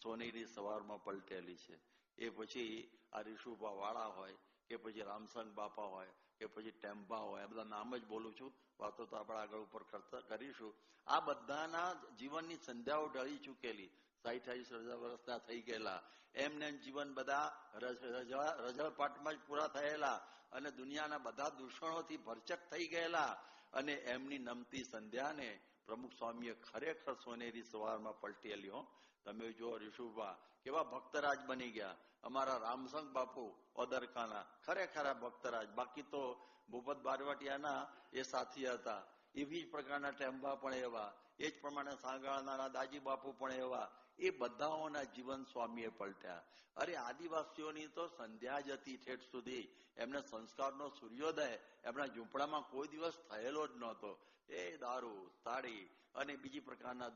સોનેરી સવારમાં પલટેલી છે. એ પછી આ રીશુભા વાળા હોય, કે પછી રામસંગ બાપા હોય, કે પછી ટેમ્પા હોય, આ બધા નામ જ બોલું છું, વાતો તો આપણે આગળ ઉપર કરીશું. આ બધાના જીવનની સંધ્યાઓ ઢળી ચૂકેલી, 60-80 વર્ષના થઈ ગયેલા, એમને જીવન બધા રજળપાટમાં જ પૂરા થયેલા, અને દુનિયાના બધા દૂષણોથી ભરચક થઈ ગયેલા, અને એમની નમતી સંધ્યાને પ્રમુખ સ્વામીએ ખરેખર સોનેરી સવારમાં પલટેલી. હો, તમે જો રીશુભા કેવા ભક્તરાજ બની ગયા. અમારા રામસંગ બાપુ ઓદરકાના ખરેખર ભક્તરાજ. બાકી તો ભૂપત બારવટિયાના એ સાથી હતા. એવી જ પ્રકારના ટેમ્બા પણ એવા, એ જ પ્રમાણે સાંગાળનારા દાજી બાપુ પણ એવા. એ બધાઓના જીવન સ્વામીએ પલટ્યા. અરે આદિવાસીઓની તો સંધ્યા જ હતી ઠેઠ સુધી. એમને સંસ્કારનો સૂર્યોદય એમના ઝૂંપડામાં કોઈ દિવસ થયેલો જ નહોતો. એ દારૂ, તાળી અને બીજી પ્રકારના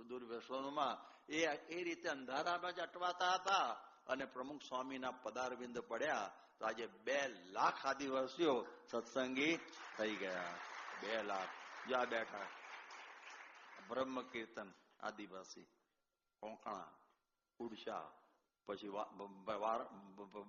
દુર્વ્યસનોમાં એ રીતે અંધારામાં જ અટવાતા હતા. અને પ્રમુખ સ્વામીના પદારવિંદ પડ્યા તો આજે 2 લાખ આદિવાસીઓ સત્સંગી થઈ ગયા. 2 લાખ જ્યાં બેઠા. બ્રહ્મ કીર્તન આદિવાસી, કોંકણા, ઉડશા, પછી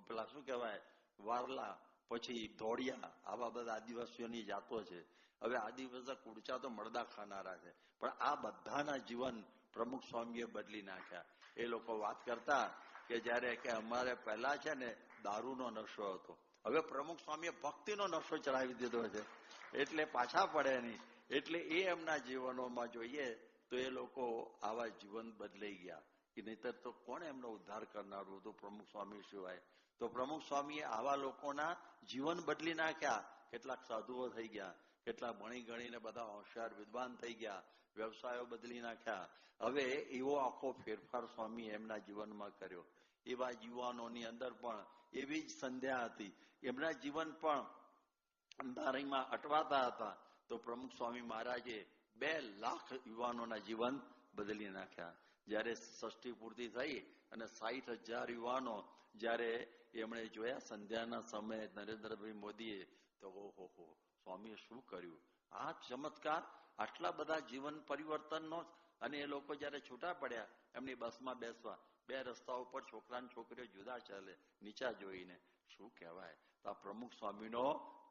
પેલા શું કહેવાય વારલા, પછી ધોળિયા, આવા બધા આદિવાસીઓની જાતો છે. હવે આદિવાસી કુડચા તો મળદા ખાનારા છે. પણ આ બધાના જીવન પ્રમુખ સ્વામીએ બદલી નાખ્યા. એ લોકો વાત કરતા કે જયારે કે અમારે પહેલા છે ને દારૂનો નશો હતો, હવે પ્રમુખ સ્વામીએ ભક્તિનો નશો ચડાવી દીધો છે, એટલે પાછા પડે નહીં. એટલે એ એમના જીવનોમાં જોઈએ તો એ લોકો આવા જીવન બદલાઈ ગયા. કે નહીતર તો કોણ એમનો ઉદ્ધાર કરનારું હતું પ્રમુખ સ્વામી સિવાય. તો પ્રમુખ સ્વામીએ આવા લોકોના જીવન બદલી નાખ્યા. કેટલાક સાધુઓ થઈ ગયા, કેટલાક ભણી ગણીને બધા હોશિયાર વિદ્વાન થઈ ગયા, વ્યવસાયો બદલી નાખ્યા. હવે એવો આખો ફેરફાર સ્વામી એમના જીવનમાં કર્યો. એવા યુવાનોની અંદર પણ એવી જ સંધ્યા હતી. એમના જીવન પણ અંધારીમાં અટવાતા હતા. તો પ્રમુખ સ્વામી મહારાજે 2 લાખ યુવાનોના જીવન બદલી નાખ્યા. જયારે ષષ્ઠી પૂર્તિ થઈ અને 60,000 યુવાનો જયારે એમણે જોયા સંધ્યાના સમયે નરેન્દ્રભાઈ મોદીએ, તો ઓહો, સ્વામીએ શું કર્યું આ ચમત્કાર, આટલા બધા જીવન પરિવર્તનનો. અને એ લોકો જયારે છૂટા પડ્યા એમની બસમાં બેસવા, 2 રસ્તા ઉપર છોકરા અને છોકરીઓ જુદા ચાલે નીચા જોઈને, શું કહેવાય. તો આ પ્રમુખ સ્વામીનો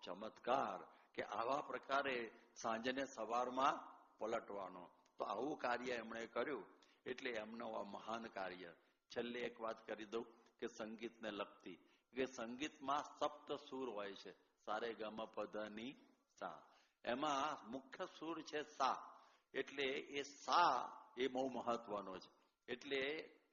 ચમત્કાર કે આવા પ્રકારે સાંજને સવારમાં પલટવાનો. તો આવું કાર્ય એમણે કર્યું. એટલે એમનું આ મહાન કાર્ય. છેલ્લે એક વાત કરી દઉં કે સંગીતને લગતી, કે સંગીતમાં સપ્ત સૂર હોય છે, સારે ગમ પધ ની સા. એમાં મુખ્ય સૂર છે સા. એટલે એ સા એ બહુ મહત્વનો છે. એટલે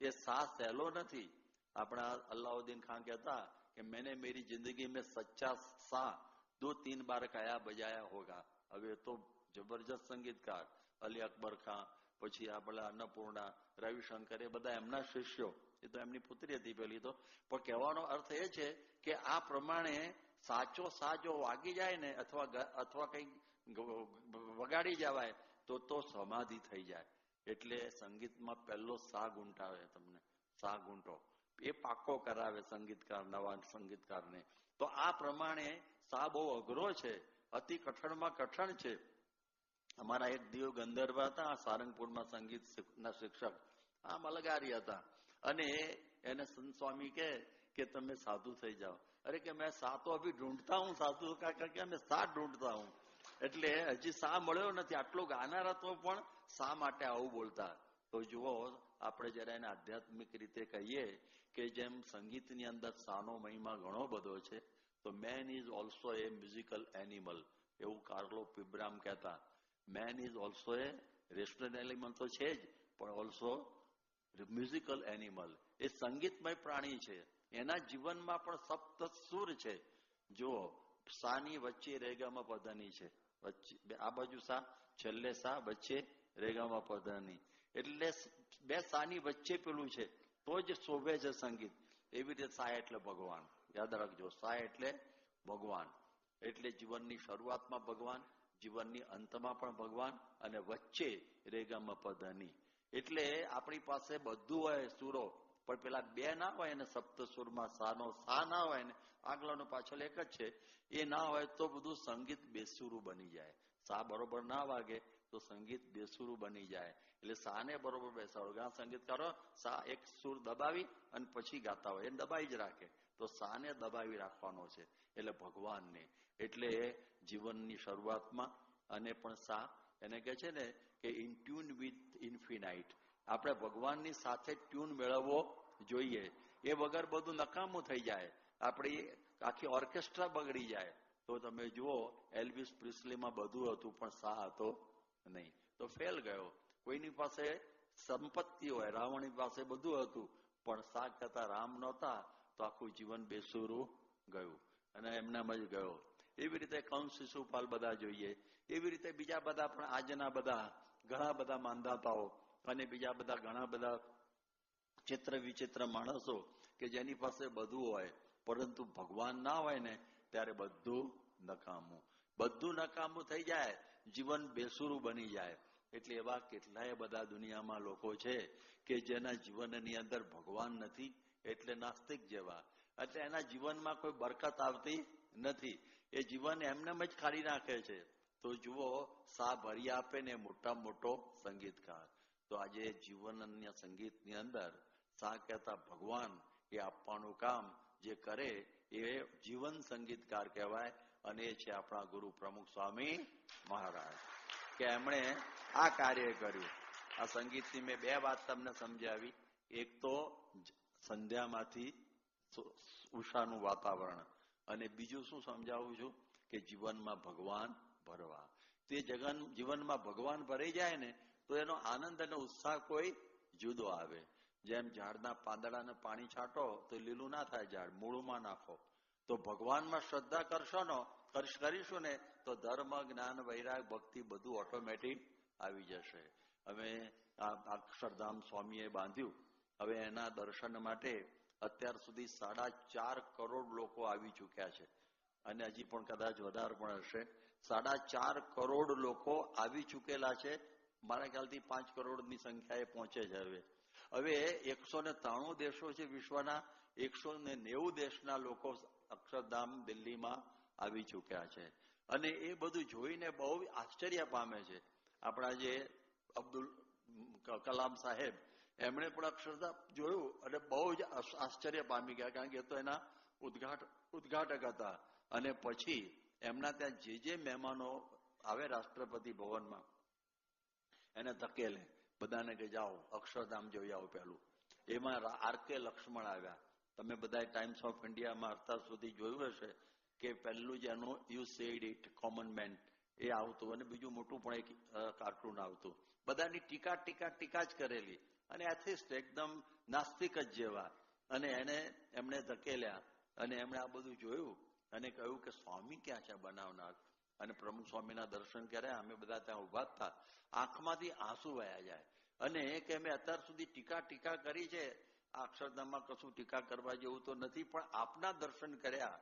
એ સા સહેલો નથી. આપણા અલ્લાઉદ્દીન ખાન કહેતા કે મેને મેરી જિંદગી મેં સચ્ચા સા 2-3 બાર કયા બજાયા હોગા. હવે તો જબરજસ્ત સંગીતકાર અલી અકબર ખાન, પછી આપણા અન્નપૂર્ણા, રવિશંકર, એ બધા એમના શિષ્યો. એ તો એમની પુત્રી હતી પેલી તો. પણ કહેવાનો અર્થ એ છે કે આ પ્રમાણે સાચો સા જો વાગી જાય ને અથવા કંઈક વગાડી જવાય તો સમાધિ થઈ જાય. એટલે સંગીતમાં પહેલો સા ગુંટાવે તમને, સા ગુંટો એ પાકો કરાવે સંગીતકાર, નવા સંગીતકારને. તો આ પ્રમાણે સા બહુ અઘરો છે, અતિ કઠણમાં કઠણ છે. અમારા એક દીવ ગંધર્વ હતા સારંગપુરમાં સંગીતના શિક્ષક, આ મલગારી હતા. અને એને સંત સ્વામી કે તમે સાધુ થઈ જાઓ. અરે કે મેં સા તો અભી ઢૂંઢતા હું, સાધુ કે મેં સા ઢૂંઢતા હું. એટલે હજી સા મળ્યો નથી. આટલું ગાનારા તો પણ શા માટે આવું બોલતા. તો જુઓ, આપણે જરા એને આધ્યાત્મિક રીતે કહીએ કે જેમ સંગીતની અંદર સાનો મહિમા ઘણો બધો છે, તો main is also a musical animal, એવું કાર્લો પિબ્રામ કહેતા. Main is also a rational animal તો છે જ, પણ ઓલ્સો મ્યુઝિકલ એનિમલ. એ સંગીતમય પ્રાણી છે. એના જીવનમાં પણ સપ્ત સુર છે. જુઓ, સાની વચ્ચે રેગામાં પધાની છે, વચ્ચે આ બાજુ સા, છેલ્લે સા, વચ્ચે રેગામાં પધાની, એટલે બે સાની વચ્ચે પેલું છે, તો જ શોભે છે સંગીત. એવી રીતે સા એટલે ભગવાન. યાદ રાખજો, સા એટલે ભગવાન. એટલે જીવનની શરૂઆતમાં ભગવાન, જીવનની અંતમાં પણ ભગવાન, અને વચ્ચે રેગામાં પધાની. એટલે આપણી પાસે બધું હોય સુરો, પણ પેલા બે ના હોય ને સપ્તસુરમાં સાનો સા ના હોય ને, આગળનો પાછળ એક જ છે, એ ના હોય તો બધું સંગીત બેસુરું બની જાય. સા બરોબર ના વાગે તો સંગીત બેસુરું બની જાય. એટલે સાને બરોબર બેસાડો. ઘણા સંગીતકારો સા એક સુર દબાવી અને પછી ગાતા હોય, એ દબાઈ જ રાખે. તો સાને દબાવી રાખવાનો છે, એટલે ભગવાનને. એટલે જીવનની શરૂઆતમાં અને પણ સા, એને કહે છે ને કે ઇન ટ્યુન વિથ ઇન્ફિનાઇટ. આપણે ભગવાનની સાથે ટ્યુન મેળવવો જોઈએ. એ વગર બધું નકામું થઈ જાય, આપણી આખી ઓર્કેસ્ટ્રા બગડી જાય. તો તમે જુઓ, એલ્વિસ પ્રિસ્લીમાં બધું હતું પણ સા હતો નહીં, તો ફેલ ગયો. કોઈની પાસે સંપત્તિ હોય, રાવણની પાસે બધું હતું, પણ સા કહેતા રામ નહોતા, તો આખું જીવન બેસુરું ગયું અને એમનામાં જ ગયો. એવી રીતે કંસ શિશુપાલ બધા જોઈએ. એવી રીતે બીજા બધા પણ આજના બધા ઘણા બધા માંધાતાઓ અને બીજા બધા ઘણા બધા ચિત્ર વિચિત્ર માણસો કે જેની પાસે બધું હોય, પરંતુ ભગવાન ના હોય ને ત્યારે બધું નકામું. બધું નકામું થઈ જાય, જીવન બેસુરું બની જાય. એટલે એવા કેટલાય બધા દુનિયામાં લોકો છે કે જેના જીવનની અંદર ભગવાન નથી, એટલે નાસ્તિક જેવા. એટલે એના જીવનમાં કોઈ બરકત આવતી નથી. એ જીવન એમનેમ જ કાઢી નાખે છે. તો જુઓ, સા ભરી આપે ને મોટા મોટો સંગીતકાર. તો આજે જીવનના સંગીતની અંદર સા કહેતા ભગવાન એ આપવાનું કામ જે કરે એ જીવન સંગીતકાર કહેવાય. અને એ છે આપણા ગુરુ પ્રમુખ સ્વામી મહારાજ, કે એમણે આ કાર્ય કર્યું. આ સંગીતની મેં બે વાત તમને સમજાવી. એક તો સંધ્યામાંથી ઉષાનું વાતાવરણ, અને બીજું શું સમજાવું છું કે જીવનમાં ભગવાન ભરવા. તે જીવનમાં ભગવાન ભરાઈ જાય ને તો એનો આનંદ અને ઉત્સાહ કોઈ જુદો આવે. જેમ ઝાડના પાંદડાને પાણી છાંટો તો લીલું ના થાય ઝાડ, મૂળમાં નાખો. તો ભગવાનમાં શ્રદ્ધા કરીશું ને તો ધર્મ, જ્ઞાન, વૈરાગ, ભક્તિ બધું ઓટોમેટિક આવી જશે. હવે આ અક્ષરધામ સ્વામીએ બાંધ્યું. હવે એના દર્શન માટે અત્યાર સુધી 4.5 કરોડ લોકો આવી ચૂક્યા છે, અને હજી પણ કદાચ વધારે પણ હશે. 4.5 કરોડ લોકો આવી ચૂકેલા છે. મારા ખ્યાલથી 5 કરોડની સંખ્યાએ પહોંચે છે. હવે 193 દેશો છે વિશ્વના, 190 દેશના લોકો અક્ષરધામ દિલ્હીમાં આવી ચૂક્યા છે. અને એ બધું જોઈને બહુ આશ્ચર્ય પામે છે. આપણા જે અબ્દુલ કલામ સાહેબ, એમણે પણ અક્ષરધામ જોયું અને બહુ જ આશ્ચર્ય પામી ગયા, કારણ કે એ તો એના ઉદ્ઘાટક હતા. અને પછી એમના ત્યાં જે મહેમાનો આવે રાષ્ટ્રપતિ ભવનમાં, એને ધકેલે બધાને કે જાઓ અક્ષરધામ જોઈ આવો. પહેલું એમાં આર.કે. લક્ષ્મણ આવ્યા. તમે બધા ટાઈમ્સ ઓફ ઇન્ડિયામાં અત્યાર સુધી જોયું હશે કે પહેલું જ એનું you said it common man એ આવતું, અને બીજું મોટું પણ એક કાર્ટૂન આવતું. બધાની ટીકા જ કરેલી, અને એથિસ્ટ એકદમ નાસ્તિક જ જેવા. અને એમણે ધકેલ્યા, અને એમણે આ બધું જોયું અને કહ્યું કે સ્વામી ક્યાં છે બનાવનાર. અને પ્રમુખ સ્વામીના દર્શન કર્યા. અમે બધા ત્યાં ઉભા હતા, આંખમાંથી આંસુ વહ્યા જાય. અને કે મેં અત્યાર સુધી ટીકા કરી છે, આ અક્ષરધામમાં કશું ટીકા કરવા જેવું તો નથી, પણ આપના દર્શન કર્યા,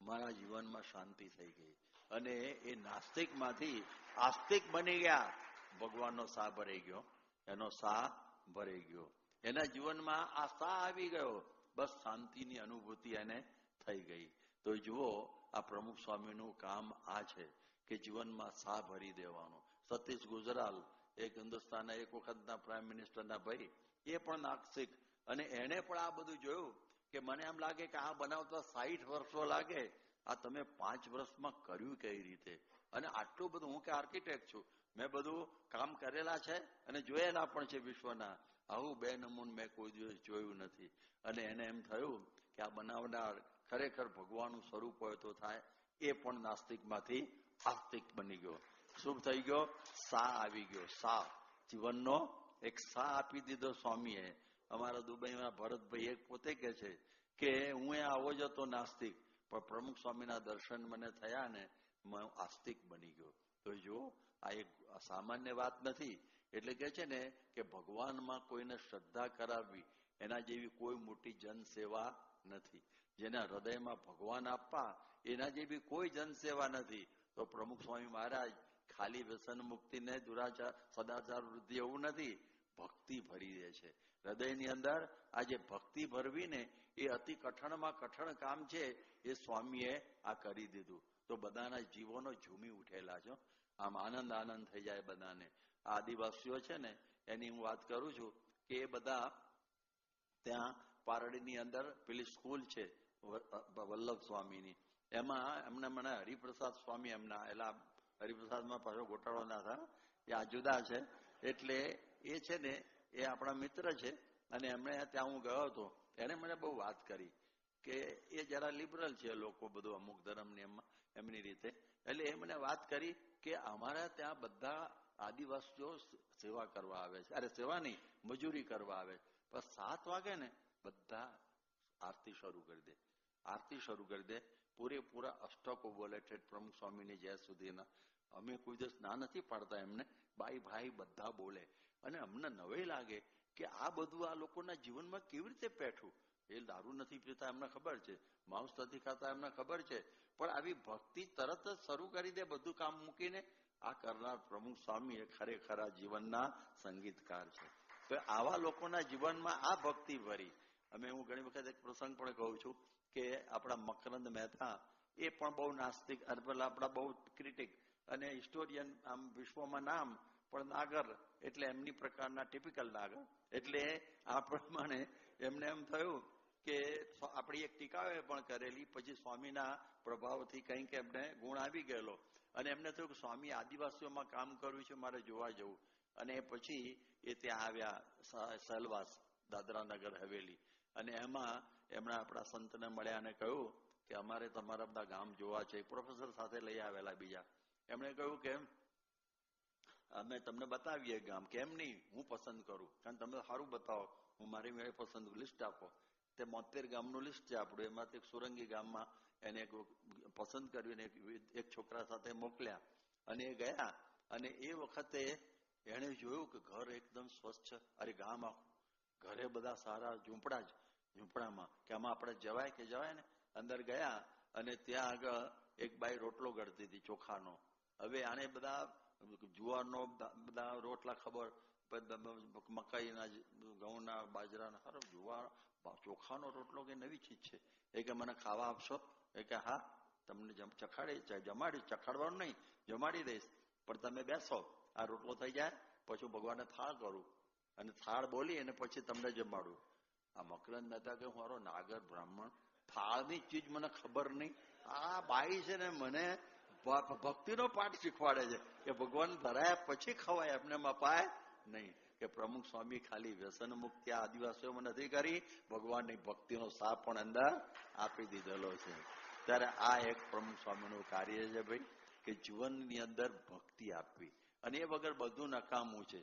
મારા જીવનમાં શાંતિ થઈ ગઈ. અને એ નાસ્તિકમાંથી આસ્તિક બની ગયા. ભગવાનનો સા ભરાઈ ગયો, એનો સા ભરાઈ ગયો. એના જીવનમાં આ સા આવી ગયો, બસ શાંતિની અનુભૂતિ એને થઈ ગઈ. તો જુઓ, આ પ્રમુખ સ્વામીનું કામ આ છે કે જીવનમાં સા ભરી દેવાનો. સતીશ ગુજરાલ, એક હિન્દુસ્તાનના એક વખતના પ્રાઇમ મિનિસ્ટરના ભાઈ, એ પણ નાસ્તિક, અને એને પણ આ બધું જોયું કે મને એમ લાગે કે આ બનાવતા 60 વર્ષો લાગે, આ તમે 5 વર્ષમાં કર્યું કઈ રીતે? અને આટલું બધું, હું કે આર્કિટેક્ટ છું, મેં બધું કામ કરેલા છે અને જોયેલા પણ છે વિશ્વના, આવું બે નમૂન મેં કોઈ દિવસ જોયું નથી. અને એને એમ થયું કે આ બનાવનાર ખરેખર ભગવાનનું સ્વરૂપ હોય તો થાય. એ પણ નાસ્તિકમાંથી આસ્તિક બની ગયો. શું થઈ ગયો? સા આવી ગયો. સા જીવનનો એક સા આપી દીધો સ્વામીએ. અમારા દુબઈમાં ભરતભાઈ એક પોતે કહે છે કે હું આવો જ હતો નાસ્તિક, પણ પ્રમુખ સ્વામીના દર્શન મને થયા ને હું આસ્તિક બની ગયો. તો જો આ એક સામાન્ય વાત નથી. એટલે કે છે ને કે ભગવાનમાં કોઈને શ્રદ્ધા કરાવવી એના જેવી કોઈ મોટી જનસેવા નથી. જેના હૃદયમાં ભગવાન આપવા એના જેવી કોઈ જનસેવા નથી. તો પ્રમુખ સ્વામી મહારાજ ખાલી વ્યસન મુક્તિને દુરાચાર સદાચાર વૃદ્ધિ એવું નથી, ભક્તિ ભરી દે છે હૃદયની અંદર. આ જે ભક્તિ ભરવી ને એ અતિ કઠણમાં કઠણ કામ છે. એ સ્વામીએ આ કરી દીધું. તો બધાના જીવનો ઝૂમી ઉઠેલા છે. આમ આનંદ આનંદ થઈ જાય બધાને. આ આદિવાસીઓ છે ને એની હું વાત કરું છું કે એ બધા ત્યાં પારડીની અંદર પેલી સ્કૂલ છે વલ્લભ સ્વામીની, એમાં એમને મને હરિપ્રસાદ સ્વામી એમના એલા હરિપ્રસાદમાં પાછો ગોટાળો ના થાય, એ આ જુદા છે. એટલે એ છે ને એ આપણા મિત્ર છે. અને એમણે ત્યાં હું ગયો હતો, એને મને બહુ વાત કરી કે એ જરા લિબરલ છે લોકો બધું અમુક ધર્મની એમની રીતે. એટલે એ મને વાત કરી કે અમારા ત્યાં બધા આદિવાસીઓ સેવા કરવા આવે છે. અરે સેવા નહીં, મજૂરી કરવા આવે. પણ 7 વાગે ને બધા આરતી શરૂ કરી દે. આરતી શરૂ કરી દે. પૂરેપૂરા અષ્ટકો બોલે છે પ્રમુખ સ્વામીની જય સુધીના. અમે કોઈ દિવસ ના નથી પાડતા એમને, બાઈ ભાઈ બધા બોલે. અને અમને નવાઈ લાગે કે આ બધું આ લોકોના જીવનમાં કેવી રીતે પેઠું. એ દારૂ નથી પીતા એમને ખબર છે, માંસ નથી ખાતા એમને ખબર છે, પણ આવી ભક્તિ તરત જ શરૂ કરી દે બધું કામ મૂકીને. આ કરનાર પ્રમુખ સ્વામી એ ખરેખર આ જીવનના સંગીતકાર છે. તો આવા લોકોના જીવનમાં આ ભક્તિ ભરી. હું ઘણી વખત એક પ્રસંગ પણ કહું છું કે આપણા મકરંદ મહેતા એ પણ બહુ નાસ્તિક, આપણા બહુ ક્રિટિક અને હિસ્ટોરિયન, આમ વિશ્વમાં નામ પણ નાગર, એટલે એમની પ્રકારના ટિપિકલ નાગર. એટલે આ પ્રમાણે એમને એમ થયું કે આપણી એક ટીકાએ પણ કરેલી, પછી સ્વામીના પ્રભાવથી કંઈક એમને ગુણ આવી ગયેલો. અને એમને થયું કે સ્વામી આદિવાસીઓમાં કામ કર્યું છે, મારે જોવા જવું. અને પછી એ ત્યાં આવ્યા સેલવાસ, દાદરા નગર હવેલી. અને એમાં એમણે આપણા સંતને મળ્યા અને કહ્યું કે અમારે તમારા બધા ગામ જોવા છે. પ્રોફેસર સાથે લઈ આવેલા બીજા. એમણે કહ્યું કે અમે તમને બતાવીએ ગામ. કેમ નહીં, હું પસંદ કરું, કારણ તમે સારું બતાવો, હું મારી મેળે પસંદ લિસ્ટ આપો. તે 73 ગામનું લિસ્ટ છે આપણું. એમાંથી એક સુરંગી ગામમાં એને પસંદ કર્યું, એક છોકરા સાથે મોકલ્યા. અને એ ગયા. અને એ વખતે એને જોયું કે ઘર એકદમ સ્વચ્છ. અરે ગામ આખું, ઘરે બધા સારા ઝૂંપડા જ ઝૂંપડામાં, કે આમાં આપણે જવાય કે જવાય ને. અંદર ગયા અને ત્યાં આગળ એક બાઈ રોટલો ગળતી હતી ચોખાનો. હવે આને બધા જુવારનો બધા રોટલા ખબર, મકાઈના, ઘઉંના, બાજરાના, સારો જુવાર, ચોખાનો રોટલો કે નવી ચીજ છે. એ કે મને ખાવા આપશો? એ કે હા, તમને ચખાડવાનું નહીં, જમાડી દઈશ, પણ તમે બેસો, આ રોટલો થઈ જાય પછી ભગવાનને થાળ કરું અને થાળ બોલી અને પછી તમને જમાડું. આ મકરંદ મહેતા કે મારો નાગર બ્રાહ્મણ, થાળની ચીજ મને ખબર નહીં. આ બાઈ છે ને મને ભક્તિનો પાઠ શીખવાડે છે કે ભગવાન ધરાયા પછી ખવાય, એમને મપાય નહીં. કે પ્રમુખ સ્વામી ખાલી વ્યસન મુક્તિ આદિવાસીઓમાં નથી કરી, ભગવાનની ભક્તિનો સાપ પણ અંદર આપી દીધેલો છે. ત્યારે આ એક પ્રમુખ સ્વામીનું કાર્ય છે ભાઈ, કે જીવનની અંદર ભક્તિ આપવી. અને એ વગર બધું નકામું છે,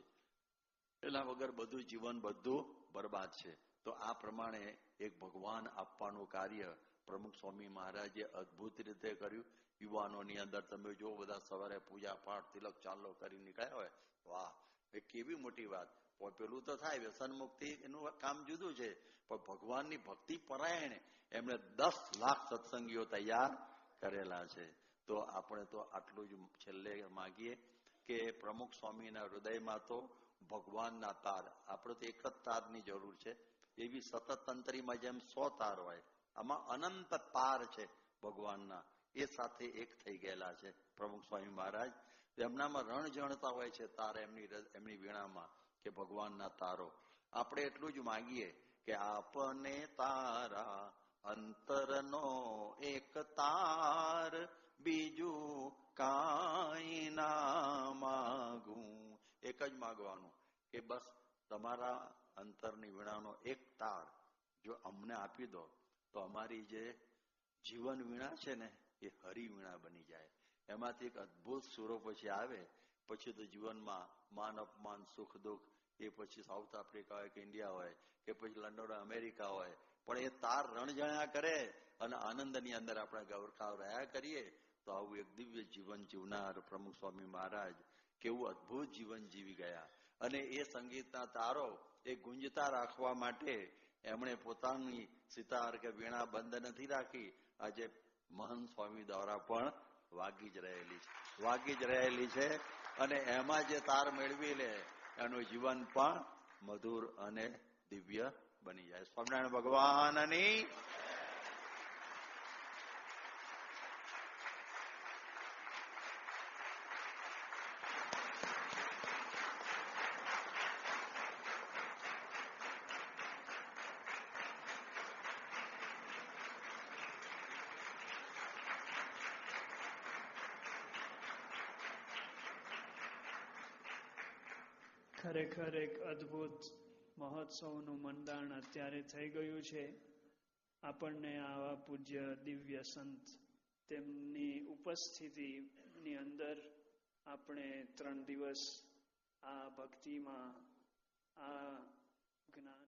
એના વગર બધું જીવન બધું બરબાદ છે. તો આ પ્રમાણે એક ભગવાન આપવાનું કાર્ય પ્રમુખ સ્વામી મહારાજે અદભુત રીતે કર્યું. યુવાનોની અંદર તમે જો બધા સવારે પૂજા પાઠ તિલક ચાંદલો કરી નીકળ્યા હોય, વાહ, એ કેવી મોટી વાત. પેલું તો થાય વ્યસન મુક્તિ, એનું કામ જુદું છે, પણ ભગવાનની ભક્તિ પરાયણે એમણે 10 લાખ સત્સંગીઓ તૈયાર કરેલા છે. તો આપણે તો આટલું જ છેલ્લે માગીએ કે પ્રમુખ સ્વામીના હૃદયમાં તો ભગવાનના તાર, આપણે તો એક જ તારની જરૂર છે. એવી સતત તંત્રીમાં જેમ 100 તાર હોય, આમાં અનંત તાર છે ભગવાનના, એ સાથે એક થઈ ગયેલા છે પ્રમુખ સ્વામી મહારાજ. એમનામાં રણજણતા હોય છે તાર એમની વીણામાં, કે ભગવાનના તારો. આપણે એટલું જ માગીએ કે આપને તારા અંતરનો એક તાર, બીજું કાંઈ ના માગું. એક જ માગવાનું કે બસ તમારા અંતરની વીણાનો એક તાર જો અમને આપી દો તો અમારી જે જીવન વીણા છે ને એ હરિ વીણા બની જાય. એમાંથી એક અદભુત સુરો પછી આવે. પછી તો જીવનમાં માન અપમાન સુખ દુઃખ એ પછી સાઉથ આફ્રિકા હોય કે ઇન્ડિયા હોય કે પછી લંડન અમેરિકા હોય, પણ એ તાર રણજણ્યા કરે અને આનંદની અંદર આપણે ગૌરવ રહ્યા કરીએ. તો આવું એક દિવ્ય જીવન જીવનાર પ્રમુખ સ્વામી મહારાજ કેવું અદભુત જીવન જીવી ગયા. અને એ સંગીતના તારો એ ગુંજતા રાખવા માટે એમણે પોતાની સિતાર કે વીણા બંધ નથી રાખી. આજે મહંત સ્વામી દ્વારા પણ વાગી જ રહેલી છે અને એમાં જે તાર મેળવી લે એનું જીવન પણ મધુર અને દિવ્ય બની જાય. સ્વામિનારાયણ ભગવાનની ખરેખર એક અદ્ભુત મહોત્સવનું મંડાણ અત્યારે થઈ ગયું છે. આપણને આવા પૂજ્ય દિવ્ય સંત તેમની ઉપસ્થિતિની અંદર આપણે 3 દિવસ આ ભક્તિમાં આ જ્ઞાન